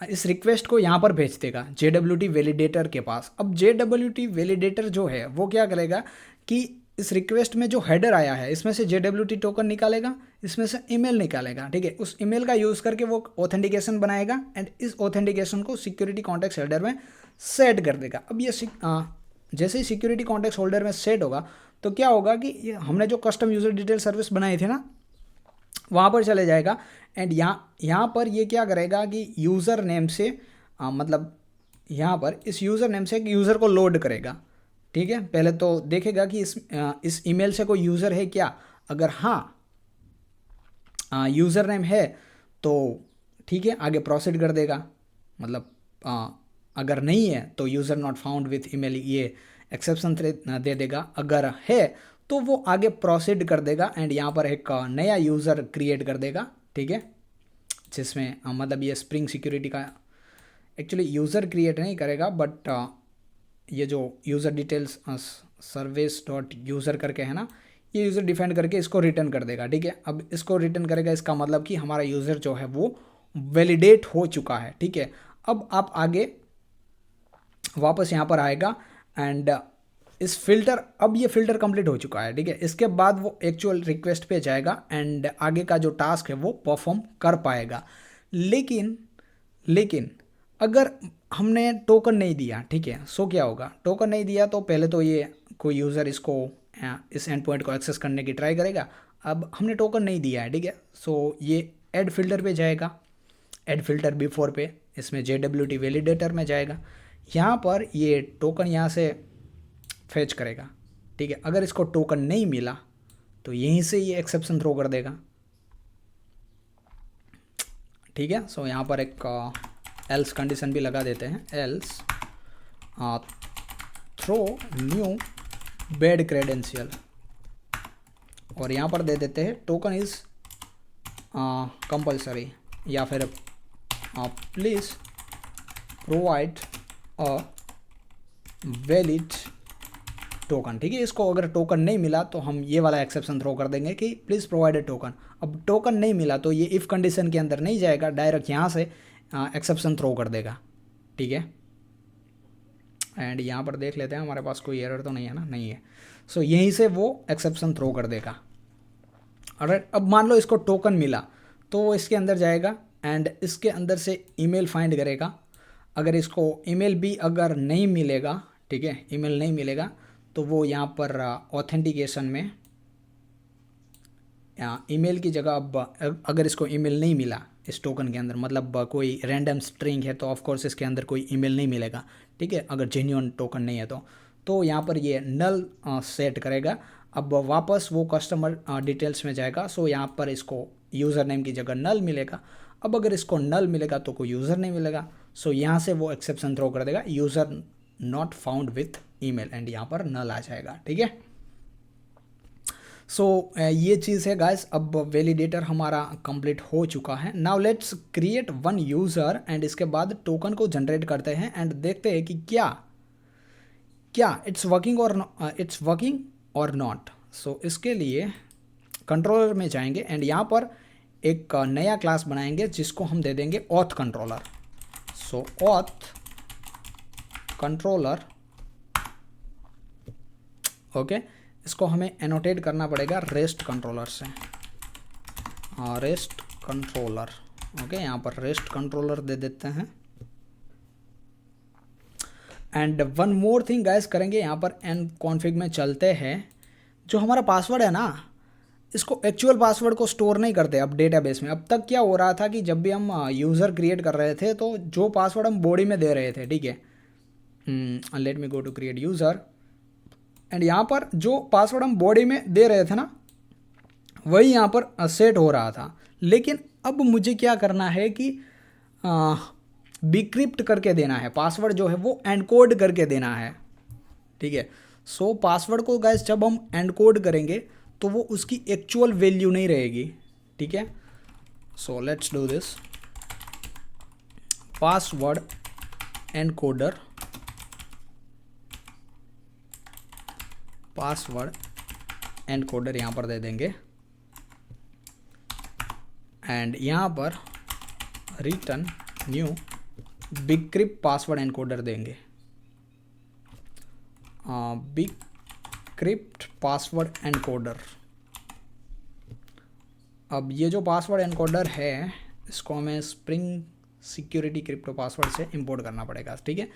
इस रिक्वेस्ट को यहाँ पर भेज देगा JWT वैलिडेटर के पास। अब JWT वैलिडेटर जो है वो क्या करेगा कि इस रिक्वेस्ट में जो हेडर आया है इसमें से JWT टोकन निकालेगा, इसमें से ईमेल निकालेगा, ठीक है। उस ईमेल का यूज़ करके वो ऑथेंटिकेशन बनाएगा एंड इस ऑथेंटिकेशन को सिक्योरिटी कॉन्टेक्स्ट हेडर में सेट कर देगा। अब ये जैसे ही सिक्योरिटी कॉन्टेक्स्ट होल्डर में सेट होगा तो क्या होगा कि ये हमने जो कस्टम यूज़र डिटेल सर्विस बनाई थी ना वहाँ पर चले जाएगा एंड यहाँ पर ये क्या करेगा कि यूज़र नेम से मतलब यहाँ पर इस यूज़र नेम से एक यूज़र को लोड करेगा, ठीक है। पहले तो देखेगा कि इस ईमेल से कोई यूज़र है क्या, अगर हाँ यूज़र नेम है तो ठीक है आगे प्रोसीड कर देगा, मतलब अगर नहीं है तो user not found with email ये एक्सेप्शन दे देगा, अगर है तो वो आगे प्रोसीड कर देगा एंड यहाँ पर एक नया यूज़र क्रिएट कर देगा, ठीक है। जिसमें मतलब ये स्प्रिंग सिक्योरिटी का एक्चुअली यूज़र क्रिएट नहीं करेगा बट ये जो user details service dot user करके है ना, ये यूज़र डिफाइन करके इसको रिटर्न कर देगा, ठीक है। अब इसको रिटर्न करेगा, इसका मतलब कि हमारा यूज़र जो है वो वैलिडेट हो चुका है, ठीक है। अब आप आगे वापस यहाँ पर आएगा एंड इस फिल्टर, अब ये फ़िल्टर कंप्लीट हो चुका है, ठीक है। इसके बाद वो एक्चुअल रिक्वेस्ट पे जाएगा एंड आगे का जो टास्क है वो परफॉर्म कर पाएगा। लेकिन अगर हमने टोकन नहीं दिया, ठीक है, सो क्या होगा, टोकन नहीं दिया तो पहले तो ये कोई यूज़र इसको इस एंड पॉइंट को एक्सेस करने की ट्राई करेगा। अब हमने टोकन नहीं दिया है, ठीक है, सो ये ऐड फिल्टर पे जाएगा, ऐड फिल्टर बिफोर पे, इसमें JWT वैलिडेटर में जाएगा, यहाँ पर ये टोकन यहाँ से फेच करेगा, ठीक है। अगर इसको टोकन नहीं मिला तो यहीं से ये एक्सेप्शन थ्रो कर देगा, ठीक है। सो यहाँ पर एक एल्स कंडीशन भी लगा देते हैं, else throw new bad credential, और यहाँ पर दे देते हैं टोकन इज़ कंपलसरी, या फिर please provide a valid token. ठीक है, इसको अगर टोकन नहीं मिला तो हम ये वाला एक्सेप्शन थ्रो कर देंगे कि प्लीज़ प्रोवाइड ए टोकन। अब टोकन नहीं मिला तो ये इफ़ कंडीशन के अंदर नहीं जाएगा, डायरेक्ट यहाँ से एक्सेप्शन थ्रो कर देगा। ठीक है, एंड यहाँ पर देख लेते हैं हमारे पास कोई एरर तो नहीं है ना, नहीं है। सो यहीं से वो एक्सेप्शन थ्रो कर देगा। और अब मान लो इसको टोकन मिला तो वो इसके अंदर जाएगा एंड इसके अंदर से ईमेल फाइंड करेगा। अगर इसको ईमेल भी अगर नहीं मिलेगा, ठीक है, ईमेल नहीं मिलेगा तो वो यहाँ पर ऑथेंटिकेशन में ईमेल की जगह अब अगर इसको ईमेल नहीं मिला इस टोकन के अंदर, मतलब कोई रैंडम स्ट्रिंग है तो ऑफ कोर्स इसके अंदर कोई ईमेल नहीं मिलेगा। ठीक है, अगर जेन्युइन टोकन नहीं है तो यहाँ पर ये नल सेट करेगा। अब वापस वो कस्टमर डिटेल्स में जाएगा। सो यहाँ पर इसको यूज़र नेम की जगह नल मिलेगा। अब अगर इसको नल मिलेगा तो कोई यूज़र नहीं मिलेगा। सो यहाँ से वो एक्सेप्शन थ्रो कर देगा, user not found with email, and यहाँ पर नल आ जाएगा। ठीक है, सो ये चीज़ है गाइस। अब वैलिडेटर हमारा कंप्लीट हो चुका है। Now let's create one user and इसके बाद टोकन को जनरेट करते हैं एंड देखते हैं कि क्या इट्स वर्किंग और नॉट। सो इसके लिए कंट्रोलर में जाएंगे एंड यहाँ पर एक नया क्लास बनाएंगे जिसको हम दे देंगे ऑथ कंट्रोलर। सो ऑथ कंट्रोलर, ओके, इसको हमें एनोटेट करना पड़ेगा रेस्ट कंट्रोलर से। रेस्ट कंट्रोलर, ओके, यहाँ पर रेस्ट कंट्रोलर दे देते हैं। And one more thing guys करेंगे, यहाँ पर एन कॉन्फ़िग में चलते हैं। जो हमारा पासवर्ड है ना, इसको एक्चुअल पासवर्ड को स्टोर नहीं करते अब डेटाबेस में। अब तक क्या हो रहा था कि जब भी हम यूज़र क्रिएट कर रहे थे तो जो पासवर्ड हम बॉडी में दे रहे थे, ठीक है, let me go to create user, and यहाँ पर जो पासवर्ड हम बॉडी में दे रहे थे ना वही यहाँ पर सेट हो रहा था। लेकिन अब मुझे क्या करना है कि डिक्रिप्ट करके देना है पासवर्ड, जो है वो एनकोड करके देना है। ठीक है, सो पासवर्ड को गाइस जब हम एनकोड करेंगे तो वो उसकी एक्चुअल वैल्यू नहीं रहेगी। ठीक है, so let's do this. Password encoder, password encoder यहाँ पर दे देंगे एंड यहाँ पर return new bcrypt password encoder देंगे। Bcrypt password encoder. अब ये जो पासवर्ड एनकोडर है इसको हमें स्प्रिंग सिक्योरिटी क्रिप्टो पासवर्ड से इंपोर्ट करना पड़ेगा। ठीक है,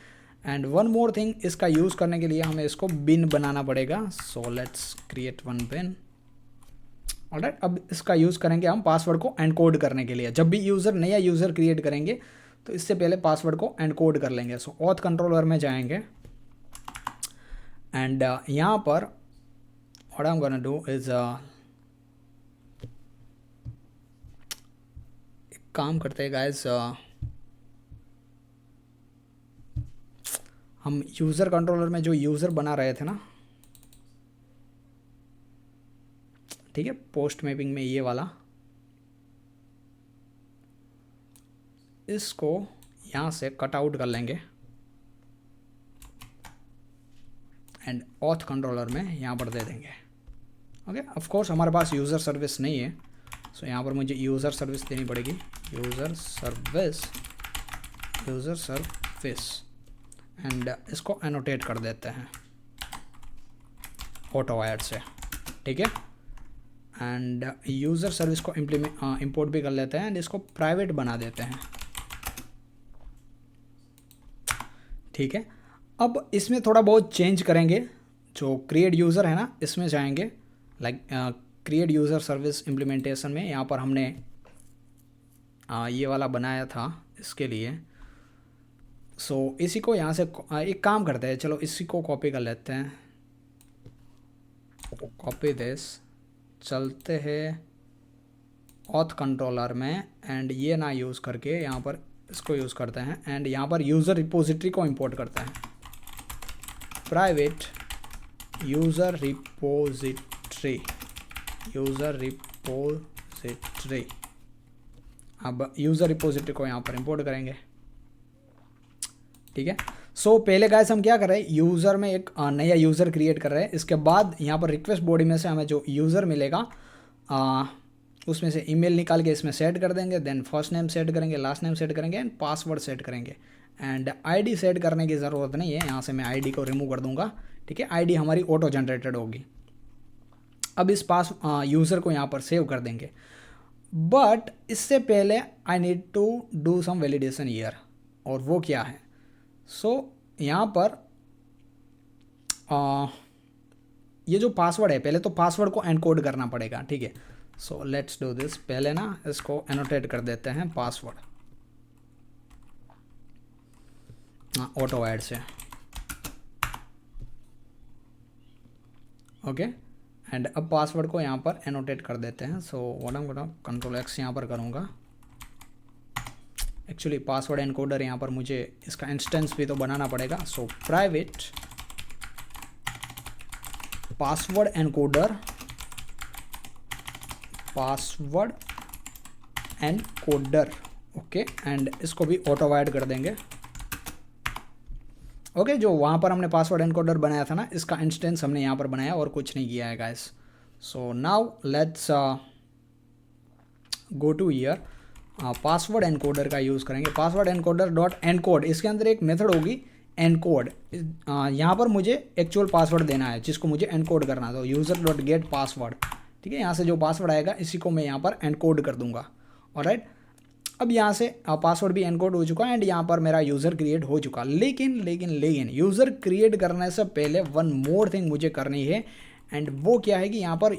एंड वन मोर थिंग, इसका यूज़ करने के लिए हमें इसको बिन बनाना पड़ेगा। So let's create one bean. Alright, अब इसका यूज़ करेंगे हम पासवर्ड को एनकोड करने के लिए। जब भी नया यूज़र क्रिएट करेंगे तो इससे पहले पासवर्ड को एनकोड कर लेंगे। सो ऑथ कंट्रोलर में जाएंगे एंड यहाँ पर what I am gonna do is एक काम करते हैं गाइस, हम यूज़र कंट्रोलर में जो यूज़र बना रहे थे ना, ठीक है, पोस्ट मैपिंग में ये वाला, इसको यहाँ से कट आउट कर लेंगे एंड ऑथ कंट्रोलर में यहाँ पर दे देंगे। ओके, ऑफ कोर्स हमारे पास यूज़र सर्विस नहीं है, सो यहाँ पर मुझे यूज़र सर्विस देनी पड़ेगी। यूज़र सर्विस एंड इसको एनोटेट कर देते हैं ऑटो ऐड से। ठीक है, एंड यूज़र सर्विस को इंपोर्ट भी कर लेते हैं एंड इसको प्राइवेट बना देते हैं। ठीक है, अब इसमें थोड़ा बहुत चेंज करेंगे। जो क्रिएट यूज़र है ना, इसमें जाएंगे like create user service implementation में, यहाँ पर हमने ये वाला बनाया था इसके लिए। सो इसी को यहाँ से एक काम करते हैं, चलो इसी को कॉपी कर लेते हैं। कॉपी दिस, चलते हैं ऑथ कंट्रोलर में एंड ये ना यूज़ करके यहाँ पर इसको यूज़ करते हैं एंड यहाँ पर यूज़र रिपोजिटरी को इंपोर्ट करते हैं। Private user repository, user repository. अब यूज़र रिपोजिटरी को यहाँ पर इंपोर्ट करेंगे, ठीक है। सो पहले गाइस हम क्या कर रहे हैं, यूज़र में एक नया यूज़र क्रिएट कर रहे हैं। इसके बाद यहाँ पर रिक्वेस्ट बॉडी में से हमें जो यूज़र मिलेगा उसमें से ईमेल निकाल के इसमें सेट कर देंगे। देन फर्स्ट नेम सेट करेंगे, लास्ट नेम सेट करेंगे एंड पासवर्ड सेट करेंगे। एंड आईडी सेट करने की ज़रूरत नहीं है, यहाँ से मैं आईडी को रिमूव कर दूंगा, ठीक है। आईडी हमारी ऑटो जनरेटेड होगी। अब इस यूज़र को यहाँ पर सेव कर देंगे, बट इससे पहले I need to do some validation here. और वो क्या है, यहाँ पर ये जो पासवर्ड है, पहले तो पासवर्ड को एनकोड करना पड़ेगा, ठीक है। So let's do this. पहले ना इसको एनोटेट कर देते हैं पासवर्ड, ऑटो ऐड से, ओके। एंड अब पासवर्ड को यहाँ पर एनोटेट कर देते हैं। सो what I am gonna control x यहाँ पर करूँगा। एक्चुअली पासवर्ड एनकोडर यहाँ पर मुझे इसका इंस्टेंस भी तो बनाना पड़ेगा। So private password encoder, password encoder, okay. And इसको भी ऑटो ऐड कर देंगे, ओके। जो वहाँ पर हमने पासवर्ड एनकोडर बनाया था ना, इसका इंस्टेंस हमने यहाँ पर बनाया और कुछ नहीं किया है guys. So now let's go to here. Password encoder का यूज़ करेंगे, पासवर्ड एनकोडर डॉट एनकोड। इसके अंदर एक मेथड होगी एनकोड। यहाँ पर मुझे एक्चुअल पासवर्ड देना है जिसको मुझे एनकोड करना है, तो यूज़र डॉट गेट पासवर्ड, ठीक है। यहाँ से जो पासवर्ड आएगा इसी को मैं यहाँ पर एनकोड कर दूंगा, ऑलराइट। अब यहाँ से पासवर्ड भी एनकोड हो चुका है एंड यहाँ पर मेरा यूज़र क्रिएट हो चुका। लेकिन यूज़र क्रिएट करने से पहले वन मोर थिंग मुझे करनी है, एंड वो क्या है कि यहाँ पर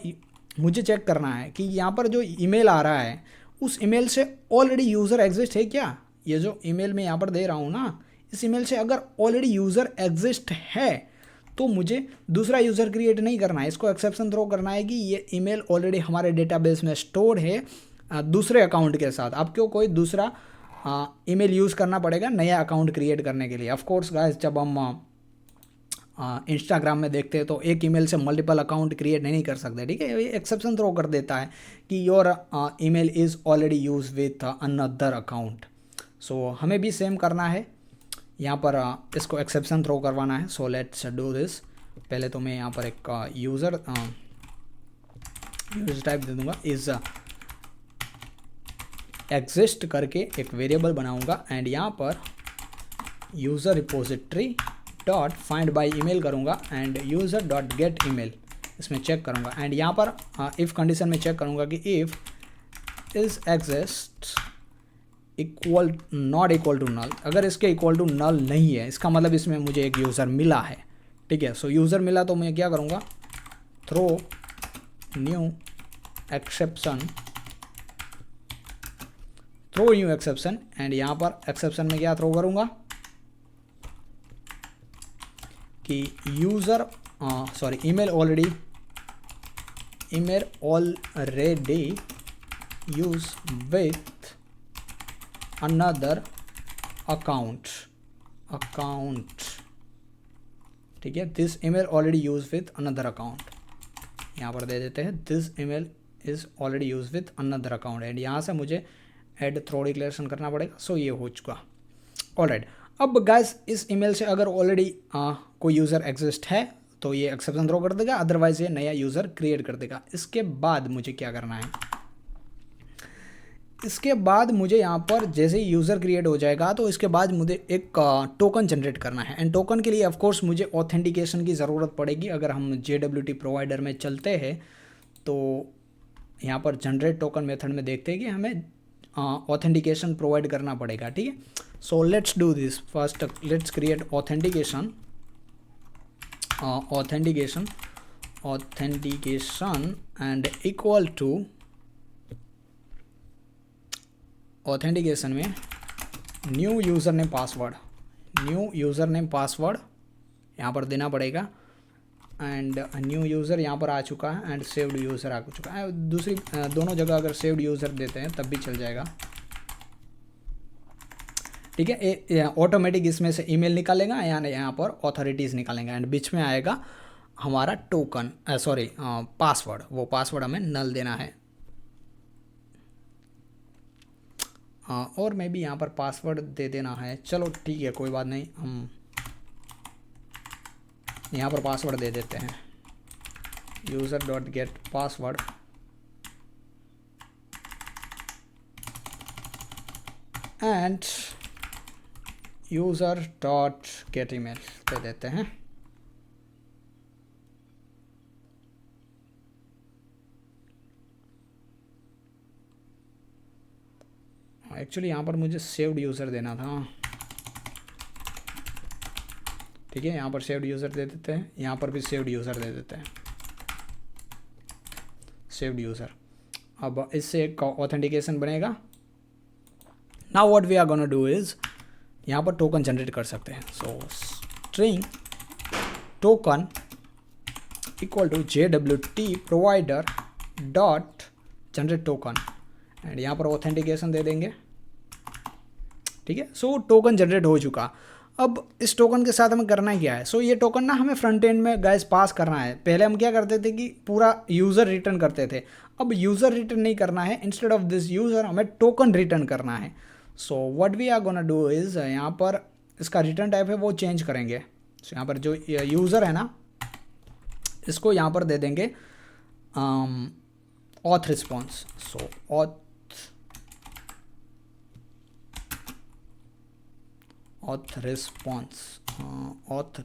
मुझे चेक करना है कि यहाँ पर जो ईमेल आ रहा है उस ईमेल से ऑलरेडी यूज़र एग्जिस्ट है क्या। ये जो ईमेल मैं यहाँ पर दे रहा हूँ ना, इस ईमेल से अगर ऑलरेडी यूज़र एग्जिस्ट है तो मुझे दूसरा यूज़र क्रिएट नहीं करना है, इसको एक्सेप्शन थ्रो करना है कि ये ईमेल ऑलरेडी हमारे डेटाबेस में स्टोर है दूसरे अकाउंट के साथ। आपको कोई दूसरा ईमेल यूज़ करना पड़ेगा नया अकाउंट क्रिएट करने के लिए। ऑफ कोर्स गाइस, जब हम इंस्टाग्राम में देखते हैं तो एक ईमेल से मल्टीपल अकाउंट क्रिएट नहीं कर सकते, ठीक है। ये एक्सेप्शन थ्रो कर देता है कि your email is already use with another account. So हमें भी सेम करना है, यहाँ पर इसको एक्सेप्शन थ्रो करवाना है। So let's do this. पहले तो मैं यहाँ पर एक यूज़र टाइप दे दूँगा, इज़ एग्जिस्ट करके एक वेरिएबल बनाऊंगा एंड यहाँ पर user repository dot find by email करूँगा and user dot get email इसमें चेक करूँगा। एंड यहाँ पर इफ़ कंडीशन में चेक करूँगा कि if is exist equal not equal to null. अगर इसके इक्वल टू नल नहीं है, इसका मतलब इसमें मुझे एक यूज़र मिला है, ठीक है। सो यूज़र मिला तो मैं क्या करूँगा, throw new exception, throw new exception. And यहाँ पर एक्सेप्शन में क्या थ्रो करूँगा कि user email already use with another account, ठीक है। This email already use with another account, यहाँ पर दे देते हैं this email is already use with another account. And यहाँ से मुझे एड थ्रो डिक्लेरेशन करना पड़ेगा। सो ये हो चुका, ऑलराइट। अब गाइस, इस ईमेल से अगर ऑलरेडी कोई यूज़र एग्जिस्ट है तो ये एक्सेप्शन थ्रो कर देगा, अदरवाइज ये नया यूज़र क्रिएट कर देगा। इसके बाद मुझे क्या करना है, इसके बाद मुझे यहाँ पर जैसे ही यूज़र क्रिएट हो जाएगा तो इसके बाद मुझे एक टोकन जनरेट करना है। एंड टोकन के लिए ऑफ कोर्स मुझे ऑथेंटिकेशन की ज़रूरत पड़ेगी। अगर हम JWT प्रोवाइडर में चलते हैं तो यहाँ पर जनरेट टोकन मेथड में देखते हैं कि हमें ऑथेंटिकेशन प्रोवाइड करना पड़ेगा, ठीक है। So let's do this. First let's create authentication and equal to authentication में न्यू यूज़र नेम पासवर्ड यहाँ पर देना पड़ेगा। एंड न्यू यूज़र यहाँ पर आ चुका है एंड सेव्ड यूज़र आ चुका है। दूसरी दोनों जगह अगर सेव्ड यूज़र देते हैं तब भी चल जाएगा। ठीक है, ऑटोमेटिक इसमें से ईमेल निकालेगा, यानी यहाँ पर ऑथोरिटीज़ निकालेंगे, एंड बीच में आएगा हमारा टोकन, सॉरी पासवर्ड, वो पासवर्ड हमें नल देना है। और मैं भी यहाँ पर पासवर्ड दे देना है, चलो ठीक है कोई बात नहीं, हम यहाँ पर पासवर्ड दे देते हैं, user dot get password, and user dot get email दे देते हैं। एक्चुअली यहाँ पर मुझे सेव्ड यूज़र देना था, ठीक है, यहाँ पर सेव्ड यूज़र दे देते हैं, यहाँ पर भी सेव्ड यूज़र दे देते हैं, सेव्ड यूज़र। अब इससे एक ऑथेंटिकेशन बनेगा। Now what we are gonna do is, यहाँ पर टोकन जनरेट कर सकते हैं। So string token equal to JWT provider dot generate token, and यहाँ पर ऑथेंटिकेशन दे देंगे, ठीक है। सो टोकन जनरेट हो चुका। अब इस टोकन के साथ हमें करना क्या है, सो ये टोकन ना हमें फ्रंट एंड में गाइस पास करना है। पहले हम क्या करते थे कि पूरा यूज़र रिटर्न करते थे, अब यूज़र रिटर्न नहीं करना है, इंस्टेड ऑफ दिस यूज़र हमें टोकन रिटर्न करना है। So what we are gonna do is, यहाँ पर इसका रिटर्न टाइप है वो चेंज करेंगे। सो यहाँ पर जो यूज़र है ना, इसको यहाँ पर दे देंगे ऑथ रिस्पॉन्स। सो ऑथ रिस्पॉन्स, ऑथ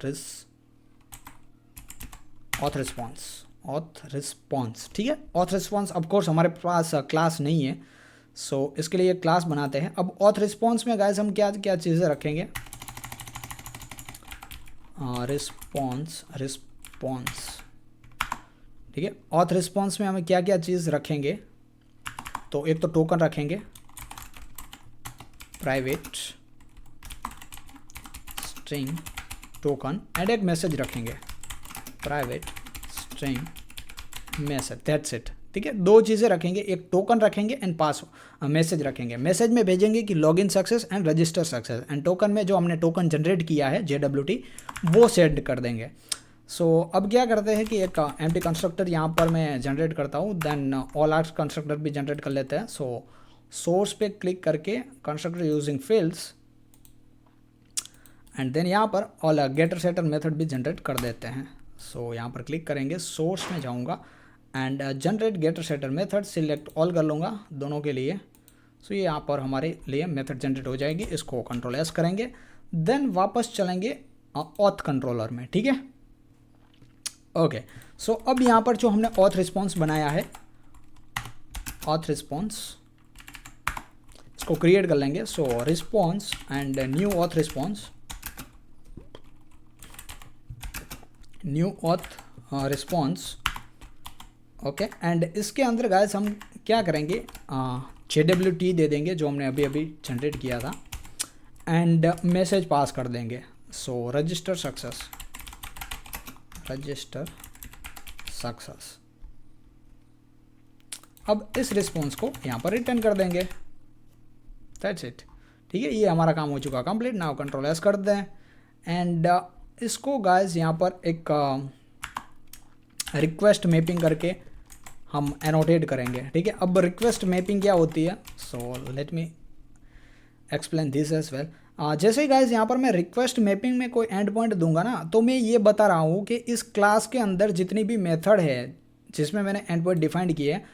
रिस्पॉन्स, ठीक है। ऑथ रिस्पॉन्स ऑफ कोर्स हमारे पास क्लास नहीं है, सो इसके लिए क्लास बनाते हैं। अब ऑथ रिस्पॉन्स में गाइस हम क्या क्या चीज़ें रखेंगे, रिस्पॉन्स, ठीक है। ऑथ रिस्पॉन्स में हमें क्या क्या चीज़ रखेंगे, तो एक तो टोकन रखेंगे प्राइवेट स्ट्रिंग टोकन, एंड एक मैसेज रखेंगे private string message, that's it, ठीक है। दो चीज़ें रखेंगे, एक टोकन रखेंगे एंड मैसेज रखेंगे। मैसेज में भेजेंगे कि login success and register success, and token में जो हमने टोकन जनरेट किया है JWT वो सेट कर देंगे। सो अब क्या करते हैं कि एक एम्प्टी कंस्ट्रक्टर यहाँ पर मैं जनरेट करता हूँ, देन ऑल आर्ट्स कंस्ट्रक्टर भी जनरेट कर लेते हैं। सो सोर्स पे क्लिक करके constructor using fields, and then यहाँ पर ऑल गेटर सेटर मेथड भी जनरेट कर देते हैं। सो यहाँ पर क्लिक करेंगे, सोर्स में जाऊँगा and generate getter setter method select all कर लूँगा दोनों के लिए। सो ये यहाँ पर हमारे लिए मेथड जनरेट हो जाएगी, इसको कंट्रोल एस करेंगे, देन वापस चलेंगे ऑथ कंट्रोलर में, ठीक है। ओके, सो अब यहाँ पर जो हमने ऑथ रिस्पॉन्स बनाया है, ऑथ रिस्पॉन्स, इसको क्रिएट कर लेंगे। So response and new auth response, new auth response, okay. And इसके अंदर गाइस हम क्या करेंगे, JWT दे देंगे जो हमने अभी अभी जनरेट किया था, एंड मैसेज पास कर देंगे। सो रजिस्टर सक्सेस, अब इस रिस्पॉन्स को यहाँ पर रिटर्न कर देंगे, दैट्स इट, ठीक है। ये हमारा काम हो चुका कंप्लीट। नाउ कंट्रोल एस कर दें, एंड इसको गाइस यहाँ पर एक रिक्वेस्ट मैपिंग करके हम एनोटेट करेंगे, ठीक है। अब रिक्वेस्ट मैपिंग क्या होती है, so let me explain this as well. जैसे ही गाइस यहाँ पर मैं रिक्वेस्ट मैपिंग में कोई एंड पॉइंट दूंगा ना, तो मैं ये बता रहा हूँ कि इस क्लास के अंदर जितनी भी मेथड है जिसमें मैंने एंड पॉइंट डिफाइंड किए हैं,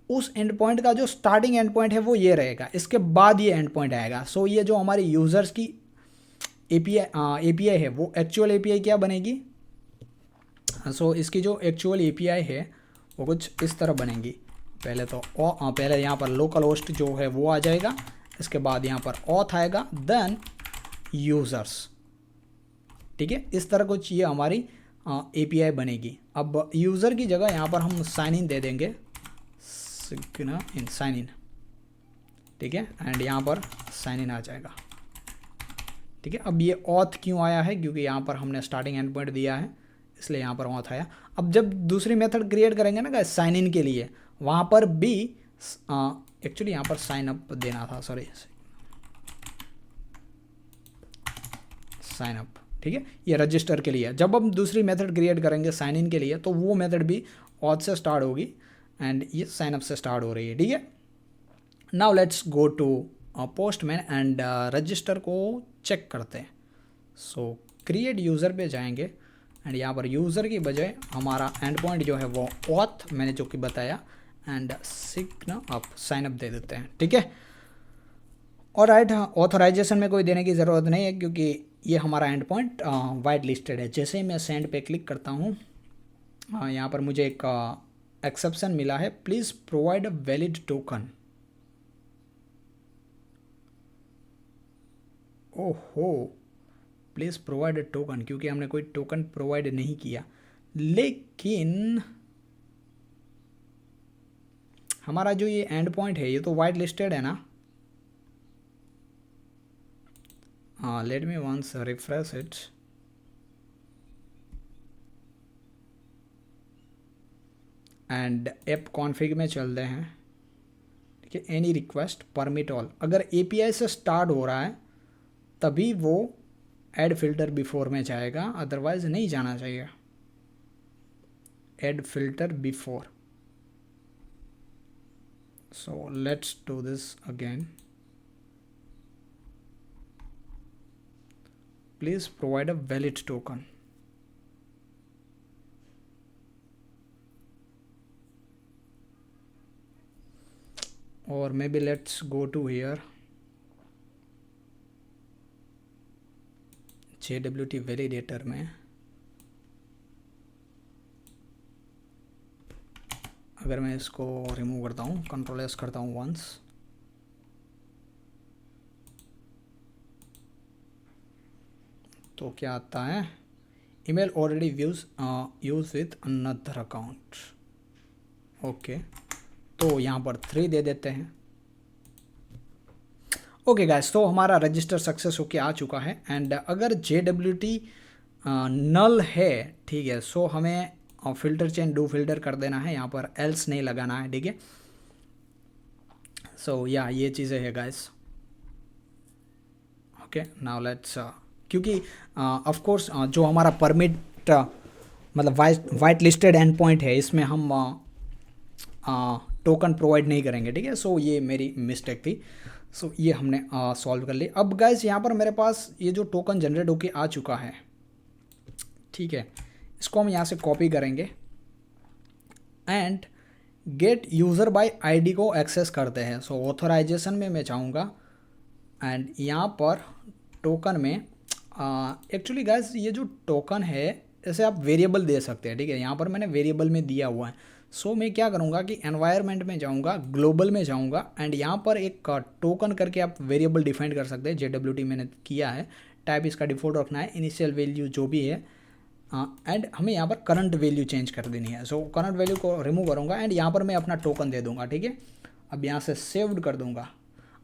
उस एंड पॉइंट का जो स्टार्टिंग एंड पॉइंट है वो ये रहेगा, इसके बाद ये एंड पॉइंट आएगा। सो ये जो हमारे यूज़र्स की API है, वो एक्चुअल API क्या बनेगी, सो इसकी जो एक्चुअल API है वो कुछ इस तरह बनेगी। पहले तो पहले यहाँ पर लोकल होस्ट जो है वो आ जाएगा, इसके बाद यहाँ पर ऑथ आएगा, देन यूज़र्स, ठीक है। इस तरह कुछ ये हमारी API बनेगी। अब यूज़र की जगह यहाँ पर हम साइन इन दे देंगे, साइन इन, ठीक है, एंड यहाँ पर साइन इन आ जाएगा, ठीक है। अब ये ऑथ क्यों आया है, क्योंकि यहाँ पर हमने स्टार्टिंग एंड पॉइंट दिया है, इसलिए यहाँ पर ऑथ आया। अब जब दूसरी मेथड क्रिएट करेंगे ना गाइस साइन इन के लिए, वहाँ पर भी एक्चुअली यहाँ पर साइन अप देना था, सॉरी, साइन अप, ठीक है, ये रजिस्टर के लिए। जब हम दूसरी मेथड क्रिएट करेंगे साइन इन के लिए तो वो मेथड भी ऑथ से स्टार्ट होगी एंड ये साइन अप से स्टार्ट हो रही है, ठीक है। Now let's go to Postman and register को चेक करते हैं। सो क्रिएट यूज़र पे जाएंगे एंड यहाँ पर यूज़र की बजाय हमारा एंड पॉइंट जो है वो ऑथ मैंने जो कि बताया and sign up sign up दे देते हैं, ठीक है। और राइट, ऑथराइजेशन में कोई देने की ज़रूरत नहीं है क्योंकि ये हमारा एंड पॉइंट वाइट लिस्टेड है। जैसे ही मैं सेंड पे क्लिक करता हूँ यहाँ पर मुझे एक एक्सेप्शन मिला है, please provide a valid token. ओहो, प्लीज़ प्रोवाइड अ टोकन, क्योंकि हमने कोई टोकन प्रोवाइड नहीं किया। लेकिन हमारा जो ये एंड पॉइंट है ये तो वाइट लिस्टेड है ना। Let me once refresh it. And app config में चलते हैं, ठीक है। एनी रिक्वेस्ट परमिट ऑल, अगर एपीआई से स्टार्ट हो रहा है तभी वो ऐड फिल्टर बिफोर में जाएगा, अदरवाइज नहीं जाना चाहिए। Add filter before, so let's do this again. Please provide a valid token. और maybe let's go to here JWT validator में। अगर मैं इसको रिमूव करता हूँ, कंट्रोल एस करता हूँ वंस, तो क्या आता है, email already use with another account. Okay, तो यहाँ पर 3 दे देते हैं। ओके गाइस, तो हमारा रजिस्टर सक्सेस होके आ चुका है। एंड अगर JWT नल है, ठीक है, सो हमें फिल्टर चेंज डू फिल्टर कर देना है, यहाँ पर एल्स नहीं लगाना है, ठीक है। सो या ये चीज़ें है गाइस। ओके, नाउ लेट्स, क्योंकि ऑफ कोर्स जो हमारा परमिट मतलब वाइट लिस्टेड एंड पॉइंट है, इसमें हम टोकन प्रोवाइड नहीं करेंगे, ठीक है। सो ये मेरी मिस्टेक थी। सो ये हमने सॉल्व कर लिया। अब गाइस यहाँ पर मेरे पास ये जो टोकन जनरेट होके आ चुका है, ठीक है, इसको हम यहाँ से कॉपी करेंगे and gate user bye ID को एक्सेस करते हैं। सो ऑथराइजेशन में मैं चाहूँगा एंड यहाँ पर टोकन में एक्चुअली गाइस ये जो टोकन है ऐसे आप वेरिएबल दे सकते हैं, ठीक है। यहाँ पर मैंने वेरिएबल में दिया हुआ है। सो मैं क्या करूँगा कि एनवायरनमेंट में जाऊँगा, ग्लोबल में जाऊँगा एंड यहाँ पर एक टोकन करके आप वेरिएबल डिफाइन कर सकते हैं। JWT मैंने किया है, टाइप इसका डिफ़ॉल्ट रखना है, इनिशियल वैल्यू जो भी है एंड हमें यहाँ पर करंट वैल्यू चेंज कर देनी है। सो करंट वैल्यू को रिमूव करूँगा एंड यहाँ पर मैं अपना टोकन दे दूँगा, ठीक है। अब यहाँ से सेव्ड कर दूँगा।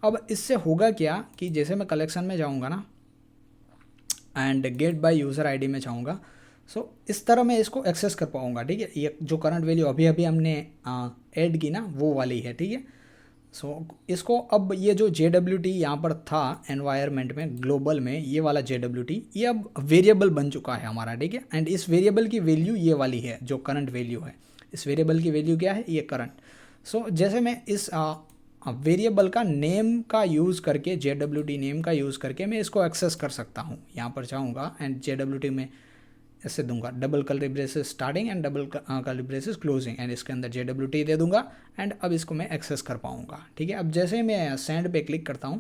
अब इससे होगा क्या कि जैसे मैं कलेक्शन में जाऊँगा ना and get by user ID में चाहूँगा, सो इस तरह मैं इसको एक्सेस कर पाऊँगा, ठीक है। ये जो करंट वैल्यू अभी अभी हमने ऐड की ना वो वाली है, ठीक है। सो इसको अब ये जो JWT यहाँ पर था एनवायरनमेंट में ग्लोबल में, ये वाला JWT ये अब वेरिएबल बन चुका है हमारा, ठीक है। एंड इस वेरिएबल की वैल्यू ये वाली है जो करंट वैल्यू है। इस वेरिएबल की वैल्यू क्या है, ये करंट। सो जैसे मैं इस वेरिएबल का नेम का यूज़ करके, JWT नेम का यूज़ करके मैं इसको एक्सेस कर सकता हूँ। यहाँ पर जाऊँगा एंड JWT में ऐसे दूंगा double curly braces starting and double curly braces closing and इसके अंदर JWT दे दूंगा एंड अब इसको मैं एक्सेस कर पाऊँगा, ठीक है। अब जैसे मैं सेंड पे क्लिक करता हूँ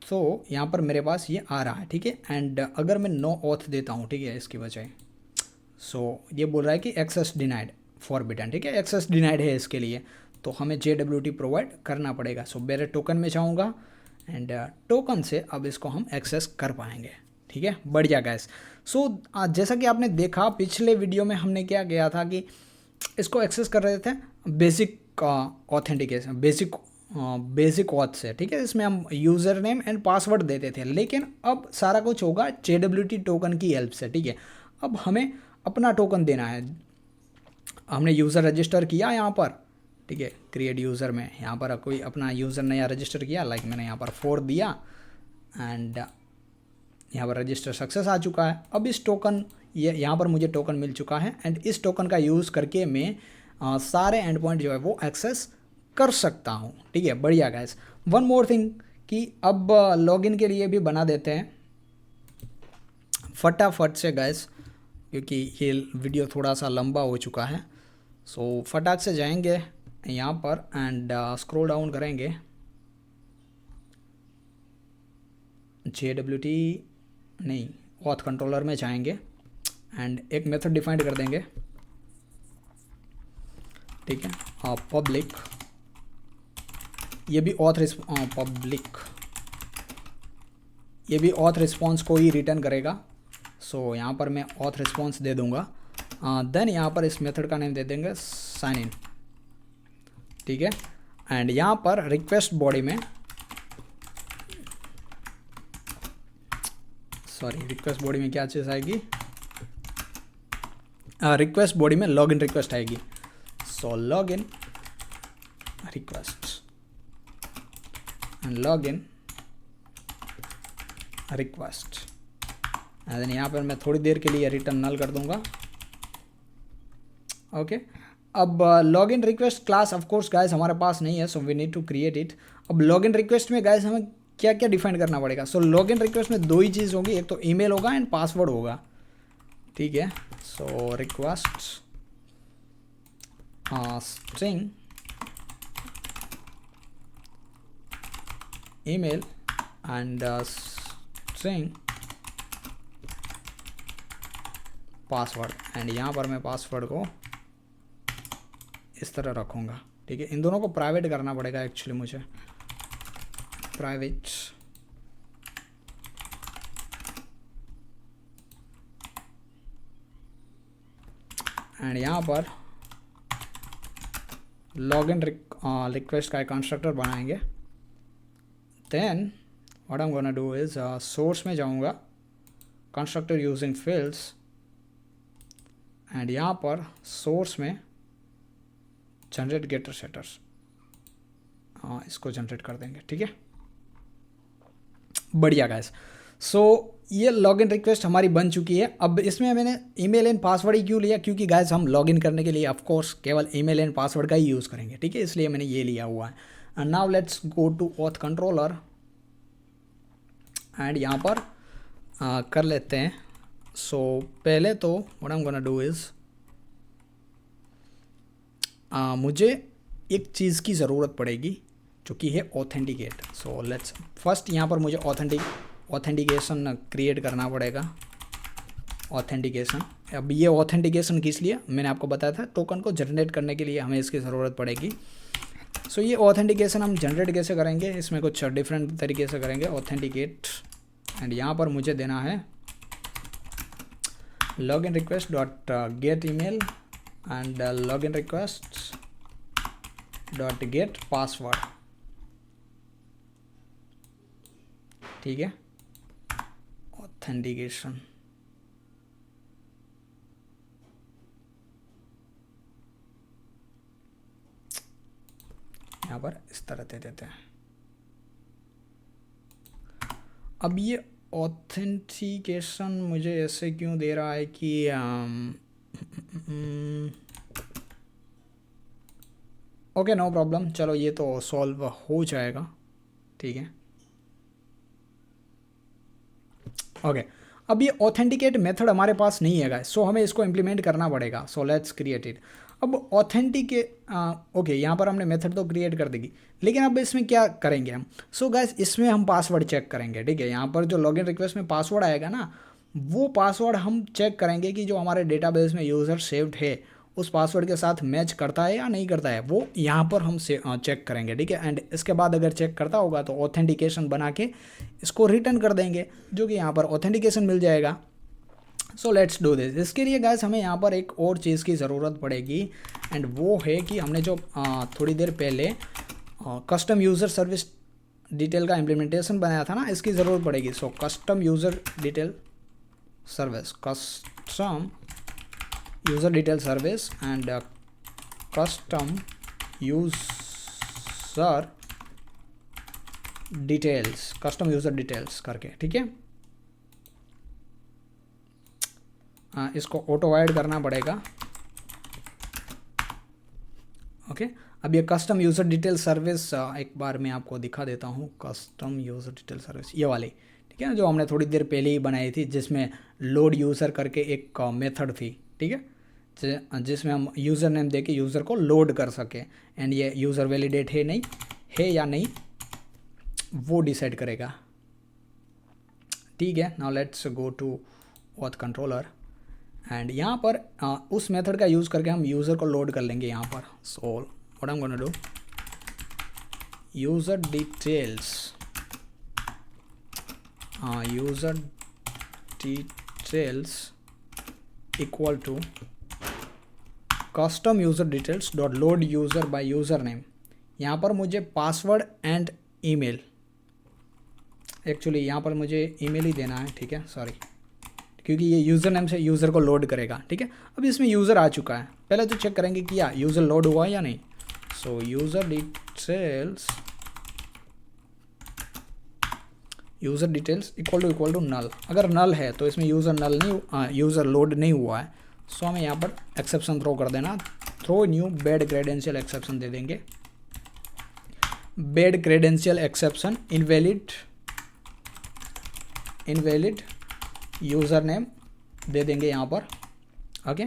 तो यहाँ पर मेरे पास ये आ रहा है, ठीक है। एंड अगर मैं नो ऑथ देता हूँ, ठीक है, इसकी बजाय, सो ये बोल रहा है कि एक्सेस डिनाइड फॉरबिडन, ठीक है, एक्सेस डिनाइड है इसके लिए, तो हमें JWT प्रोवाइड करना पड़ेगा। सो मेरे टोकन में जाऊँगा एंड टोकन से अब इसको हम एक्सेस कर पाएंगे, ठीक है। बढ़िया गाइस। सो जैसा कि आपने देखा पिछले वीडियो में हमने क्या किया था कि इसको एक्सेस कर रहे थे बेसिक ऑथेंटिकेशन, बेसिक ऑथ से, ठीक है। इसमें हम यूज़र नेम एंड पासवर्ड देते थे, लेकिन अब सारा कुछ होगा JWT टोकन की हेल्प से, ठीक है। अब हमें अपना टोकन देना है। हमने यूज़र रजिस्टर किया यहाँ पर, ठीक है, क्रिएट यूज़र में यहाँ पर कोई अपना यूज़र नया रजिस्टर किया, लाइक मैंने यहाँ पर 4 दिया एंड यहाँ पर रजिस्टर सक्सेस आ चुका है। अब इस टोकन ये यहाँ पर मुझे टोकन मिल चुका है एंड इस टोकन का यूज़ करके मैं सारे एंड पॉइंट जो है वो एक्सेस कर सकता हूँ। ठीक है, बढ़िया गाइस। वन मोर थिंग कि अब लॉगिन के लिए भी बना देते हैं फटाफट से गाइस, क्योंकि ये वीडियो थोड़ा सा लंबा हो चुका है। सो फटाक से जाएंगे यहाँ पर एंड स्क्रॉल डाउन करेंगे, JWT नहीं ऑथ कंट्रोलर में जाएंगे एंड एक मेथड डिफाइन कर देंगे। ठीक है, पब्लिक, ये भी पब्लिक, ये भी ऑथ रिस्पॉन्स को ही रिटर्न करेगा। सो यहाँ पर मैं ऑथ रिस्पॉन्स दे दूँगा। देन यहाँ पर इस मेथड का नेम दे देंगे साइन इन। ठीक है, एंड यहाँ पर रिक्वेस्ट बॉडी में रिक्वेस्ट बॉडी में क्या चीज़ आएगी, रिक्वेस्ट बॉडी में लॉगिन रिक्वेस्ट आएगी। So login request and login request and then यहाँ पर मैं थोड़ी देर के लिए रिटर्न नल कर दूंगा। ओके, अब login request class of course guys हमारे पास नहीं है, so we need to create it. अब लॉगिन रिक्वेस्ट में गाइस हमें क्या क्या डिफाइन करना पड़ेगा। सो लॉगिन रिक्वेस्ट में दो ही चीज़ होगी, एक तो ईमेल होगा एंड पासवर्ड होगा। ठीक है, so request string email and string password and यहाँ पर मैं पासवर्ड को इस तरह रखूँगा। ठीक है, इन दोनों को प्राइवेट करना पड़ेगा एक्चुअली मुझे, प्राइवेट एंड यहाँ पर लॉगिन रिक्वेस्ट का एक कंस्ट्रक्टर बनाएंगे। Then what I am gonna do is source में जाऊँगा, कंस्ट्रक्टर यूजिंग फील्ड्स एंड यहाँ पर सोर्स में जनरेट गेटर सेटर्स, इसको जनरेट कर देंगे। ठीक है, बढ़िया गाइस। सो ये लॉगिन रिक्वेस्ट हमारी बन चुकी है। अब इसमें मैंने ईमेल एंड पासवर्ड ही क्यों लिया, क्योंकि गाइस हम लॉगिन करने के लिए ऑफ कोर्स केवल ईमेल एंड पासवर्ड का ही यूज़ करेंगे। ठीक है, इसलिए मैंने ये लिया हुआ है। And now let's go to auth controller and यहाँ पर कर लेते हैं। सो पहले तो what I am gonna do is मुझे एक चीज़ की ज़रूरत पड़ेगी जो कि है ऑथेंटिकेट। सो लेट्स फर्स्ट यहाँ पर मुझे ऑथेंटिकेशन क्रिएट करना पड़ेगा। ऑथेंटिकेशन, अब ये ऑथेंटिकेशन किस लिए, मैंने आपको बताया था टोकन को जनरेट करने के लिए हमें इसकी ज़रूरत पड़ेगी। सो ये ऑथेंटिकेशन हम जनरेट कैसे करेंगे, इसमें कुछ डिफरेंट तरीके से करेंगे। ऑथेंटिकेट एंड यहाँ पर मुझे देना है login request dot get email and login request dot get password. ठीक है, ऑथेंटिकेशन यहाँ पर इस तरह दे देते हैं। अब ये ऑथेंटिकेशन मुझे ऐसे क्यों दे रहा है कि ओके नो प्रॉब्लम, चलो ये तो सॉल्व हो जाएगा। ठीक है, ओके अब ये ऑथेंटिकेट मेथड हमारे पास नहीं है गाइस, सो हमें इसको इम्प्लीमेंट करना पड़ेगा। So let's create it. अब ऑथेंटिकेट ओके यहाँ पर हमने मेथड तो क्रिएट कर देगी, लेकिन अब इसमें क्या करेंगे हम। सो गाइस इसमें हम पासवर्ड चेक करेंगे। ठीक है, यहाँ पर जो लॉगिन रिक्वेस्ट में पासवर्ड आएगा ना, वो पासवर्ड हम चेक करेंगे कि जो हमारे डेटाबेस में यूज़र सेव्ड है उस पासवर्ड के साथ मैच करता है या नहीं करता है, वो यहाँ पर हम चेक करेंगे। ठीक है, एंड इसके बाद अगर चेक करता होगा तो ऑथेंटिकेशन बना के इसको रिटर्न कर देंगे, जो कि यहाँ पर ऑथेंटिकेशन मिल जाएगा। So let's do this. इसके लिए गाइस हमें यहाँ पर एक और चीज़ की ज़रूरत पड़ेगी एंड वो है कि हमने जो थोड़ी देर पहले कस्टम यूज़र सर्विस डिटेल का इम्प्लीमेंटेशन बनाया था ना, इसकी ज़रूरत पड़ेगी। So custom user detail service, custom user detail service and custom user details, custom user details करके, ठीक है। इसको ऑटो ऐड करना पड़ेगा, ओके। अब ये कस्टम यूज़र डिटेल सर्विस एक बार मैं आपको दिखा देता हूँ। कस्टम यूज़र डिटेल सर्विस ये वाली, ठीक है, जो हमने थोड़ी देर पहले ही बनाई थी, जिसमें लोड यूज़र करके एक मेथड थी, ठीक है, जिसमें हम यूज़र नेम दे के यूज़र को लोड कर सके। एंड ये यूज़र वैलिडेट है नहीं है या नहीं वो डिसाइड करेगा, ठीक है। Now let's go to auth controller and यहाँ पर उस मेथड का यूज़ करके हम यूज़र को लोड कर लेंगे यहाँ पर। So what I am gonna do, user details, user details equal to custom user details dot load user by user name. यहाँ पर मुझे पासवर्ड एंड ईमेल, एक्चुअली यहाँ पर मुझे ईमेल ही देना है, ठीक है, सॉरी, क्योंकि ये यूज़र नेम से यूज़र को लोड करेगा, ठीक है। अब इसमें यूज़र आ चुका है, पहले तो चेक करेंगे कि यूज़र लोड हुआ है या नहीं। So user details equal to null. अगर नल है तो इसमें यूज़र लोड नहीं हुआ है। सो हमें यहाँ पर एक्सेप्शन थ्रो कर देना, throw new bad credential exception दे देंगे। Bad credential exception invalid user name दे देंगे यहाँ पर, ओके।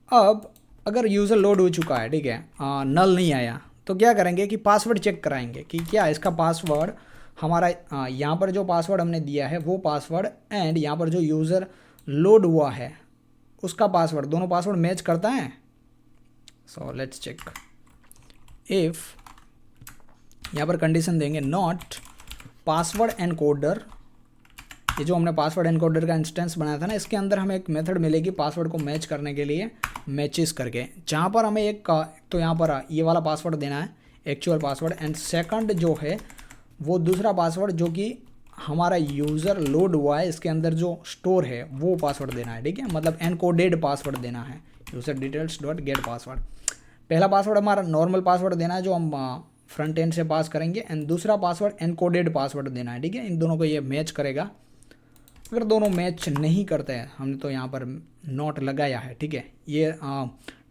अब अगर यूज़र लोड हो चुका है, ठीक है, नल नहीं आया, तो क्या करेंगे कि पासवर्ड चेक कराएंगे कि क्या इसका पासवर्ड हमारा यहाँ पर जो पासवर्ड हमने दिया है वो पासवर्ड एंड यहाँ पर जो यूज़र लोड हुआ है उसका पासवर्ड, दोनों पासवर्ड मैच करता है। सो लेट्स चेक इफ़, यहाँ पर कंडीशन देंगे नॉट पासवर्ड एनकोडर। ये जो हमने पासवर्ड एनकोडर का इंस्टेंस बनाया था ना, इसके अंदर हमें एक मेथड मिलेगी पासवर्ड को मैच करने के लिए, मैचेस करके, जहाँ पर हमें एक तो यहाँ पर ये वाला पासवर्ड देना है एक्चुअल पासवर्ड, एंड सेकंड जो है वो दूसरा पासवर्ड जो कि हमारा यूज़र लोड हुआ है इसके अंदर जो स्टोर है वो पासवर्ड देना है, ठीक है, मतलब एनकोडेड पासवर्ड देना है, user details dot get password. पहला पासवर्ड हमारा नॉर्मल पासवर्ड देना है जो हम फ्रंट एंड से पास करेंगे, एंड दूसरा पासवर्ड एनकोडेड पासवर्ड देना है, ठीक है। इन दोनों को ये मैच करेगा। अगर दोनों मैच नहीं करते हैं, हमने तो यहाँ पर नॉट लगाया है, ठीक है, ये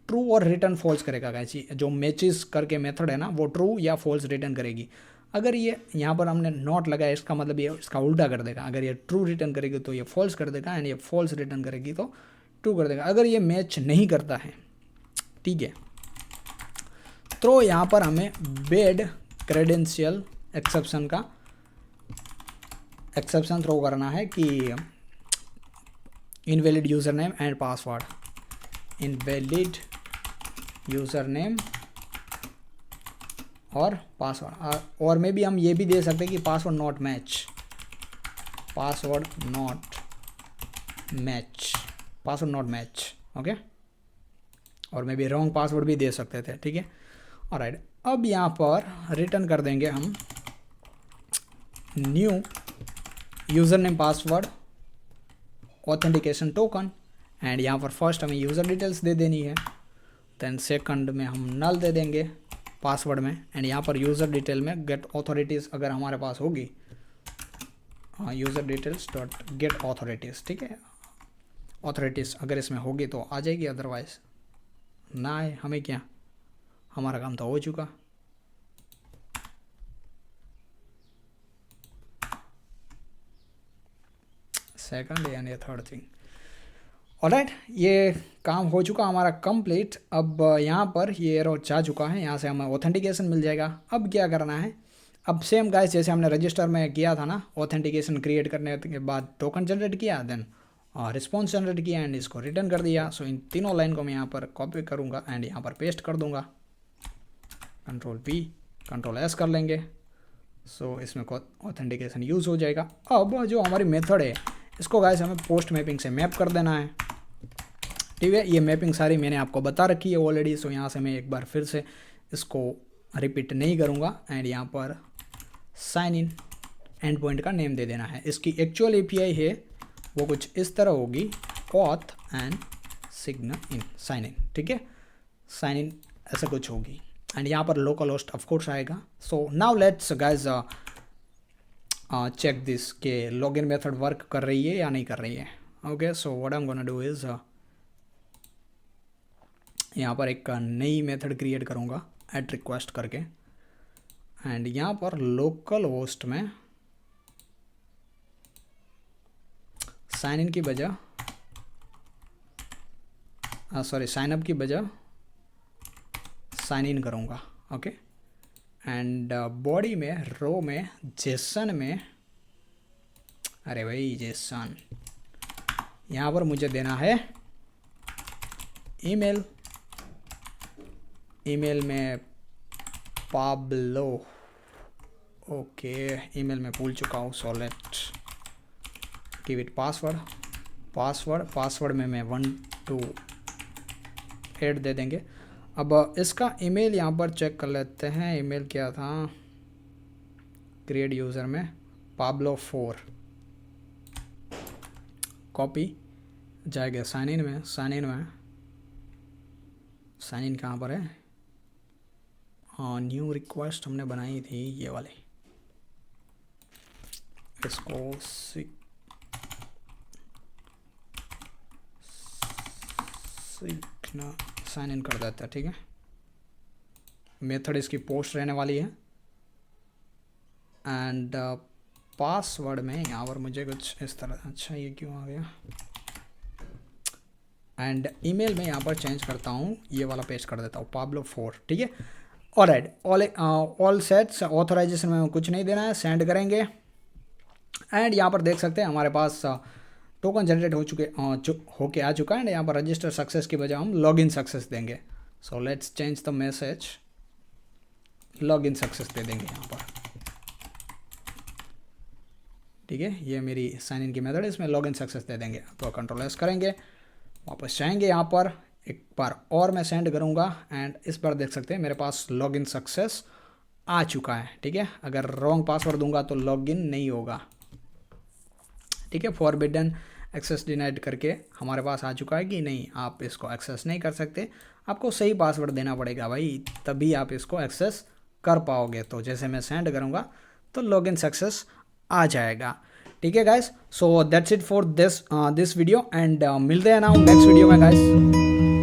ट्रू और रिटर्न फॉल्स करेगा गाइस। जो मैचेस करके मेथड है ना वो ट्रू या फॉल्स रिटर्न करेगी। अगर ये यहाँ पर हमने नॉट लगाया इसका मतलब ये इसका उल्टा कर देगा। अगर ये ट्रू रिटर्न करेगी तो ये फॉल्स कर देगा, एंड ये फॉल्स रिटर्न करेगी तो ट्रू कर देगा। अगर ये मैच नहीं करता है, ठीक है, तो यहाँ पर हमें बैड क्रेडेंशियल एक्सेप्शन का एक्सेप्शन थ्रो करना है कि invalid user name and password, invalid user name और पासवर्ड, और में भी हम ये भी दे सकते हैं कि password not match, password not match, okay. और में भी रॉन्ग पासवर्ड भी दे सकते थे, ठीक है। ऑलराइट, अब यहाँ पर रिटर्न कर देंगे हम new user name password authentication token, and यहाँ पर फर्स्ट हमें यूज़र डिटेल्स दे देनी है, देन सेकंड में हम नल दे देंगे पासवर्ड में, एंड यहाँ पर यूज़र डिटेल में गेट ऑथोरिटीज़ अगर हमारे पास होगी, user details dot gate authorities, ठीक है, ऑथोरिटीज़ अगर इसमें होगी तो आ जाएगी, अदरवाइज ना आए हमें क्या, हमारा काम तो हो चुका। सेकंड यानी थर्ड थिंग, ऑलराइट, ये काम हो चुका हमारा कंप्लीट। अब यहाँ पर ये एरर जा चुका है, यहाँ से हमें ऑथेंटिकेशन मिल जाएगा। अब क्या करना है, अब सेम गाइस जैसे हमने रजिस्टर में किया था ना, ऑथेंटिकेशन क्रिएट करने के बाद टोकन जनरेट किया, देन रिस्पॉन्स जनरेट किया एंड इसको रिटर्न कर दिया। सो इन तीनों लाइन को मैं यहाँ पर कॉपी करूँगा एंड यहाँ पर पेस्ट कर दूँगा, Ctrl+V Ctrl+S कर लेंगे। सो इसमें ऑथेंटिकेशन यूज़ हो जाएगा। अब जो हमारी मेथड है इसको गाइस हमें पोस्ट मैपिंग से मैप कर देना है, ठीक है। ये मैपिंग सारी मैंने आपको बता रखी है ऑलरेडी, सो यहाँ से मैं एक बार फिर से इसको रिपीट नहीं करूँगा, एंड यहाँ पर साइन इन एंड पॉइंट का नेम दे देना है। इसकी एक्चुअल एपीआई है वो कुछ इस तरह होगी, auth and signal in sign in, ठीक है, साइन इन ऐसा कुछ होगी, एंड यहाँ पर लोकल होस्ट ऑफ कोर्स आएगा। सो now let's guys check this कि login method वर्क कर रही है या नहीं कर रही है. Okay, so what I am gonna do is यहाँ पर एक नई मेथड क्रिएट करूँगा एट रिक्वेस्ट करके, एंड यहाँ पर लोकल होस्ट में साइन इन की बजाय सॉरी साइन अप की बजाय साइन इन करूँगा. ओके, एंड बॉडी में रो में जेसन में, अरे भाई जेसन, यहाँ पर मुझे देना है ईमेल. ईमेल में पाब्लो. ओके, ईमेल में भूल चुका हूँ, so let give it password. Password में मैं 1 2 8 दे देंगे. अब इसका ईमेल यहाँ पर चेक कर लेते हैं. ईमेल क्या था क्रिएट यूज़र में, पाब्लो 4. कॉपी जाएगा साइन इन में. साइन इन कहाँ पर है? हाँ, न्यू रिक्वेस्ट हमने बनाई थी ये वाले. इसको सीखना साइन इन कर देता है. ठीक है, मेथड इसकी पोस्ट रहने वाली है. एंड पासवर्ड में यहाँ पर मुझे कुछ इस तरह, अच्छा ये क्यों आ गया? एंड ईमेल में यहाँ पर चेंज करता हूँ, ये वाला पेस्ट कर देता हूँ पाब्लो 4. ठीक है, ऑलराइट, ऑल सेट्स. ऑथराइजेशन में कुछ नहीं देना है, सेंड करेंगे. एंड यहाँ पर देख सकते हैं हमारे पास टोकन जनरेट होके आ चुका है. एंड यहाँ पर रजिस्टर सक्सेस की बजाय हम लॉगिन सक्सेस देंगे. सो let's change the message, login success दे देंगे यहाँ पर. ठीक है, ये मेरी साइन इन की मेथड है, इसमें लॉगिन सक्सेस दे देंगे. तो कंट्रोल एस करेंगे, वापस जाएंगे यहाँ पर, एक बार और मैं सेंड करूँगा. एंड इस बार देख सकते हैं मेरे पास लॉगिन सक्सेस आ चुका है. ठीक है, अगर रॉन्ग पासवर्ड दूंगा तो लॉगिन नहीं होगा. ठीक है, फॉरबिडन एक्सेस डिनाइड करके हमारे पास आ चुका है कि नहीं, आप इसको एक्सेस नहीं कर सकते, आपको सही पासवर्ड देना पड़ेगा भाई, तभी आप इसको एक्सेस कर पाओगे. तो जैसे मैं सेंड करूँगा तो लॉगिन सक्सेस आ जाएगा. ठीक है guys, so that's it for this video. And मिलते हैं ना नेक्स्ट वीडियो में गाइस.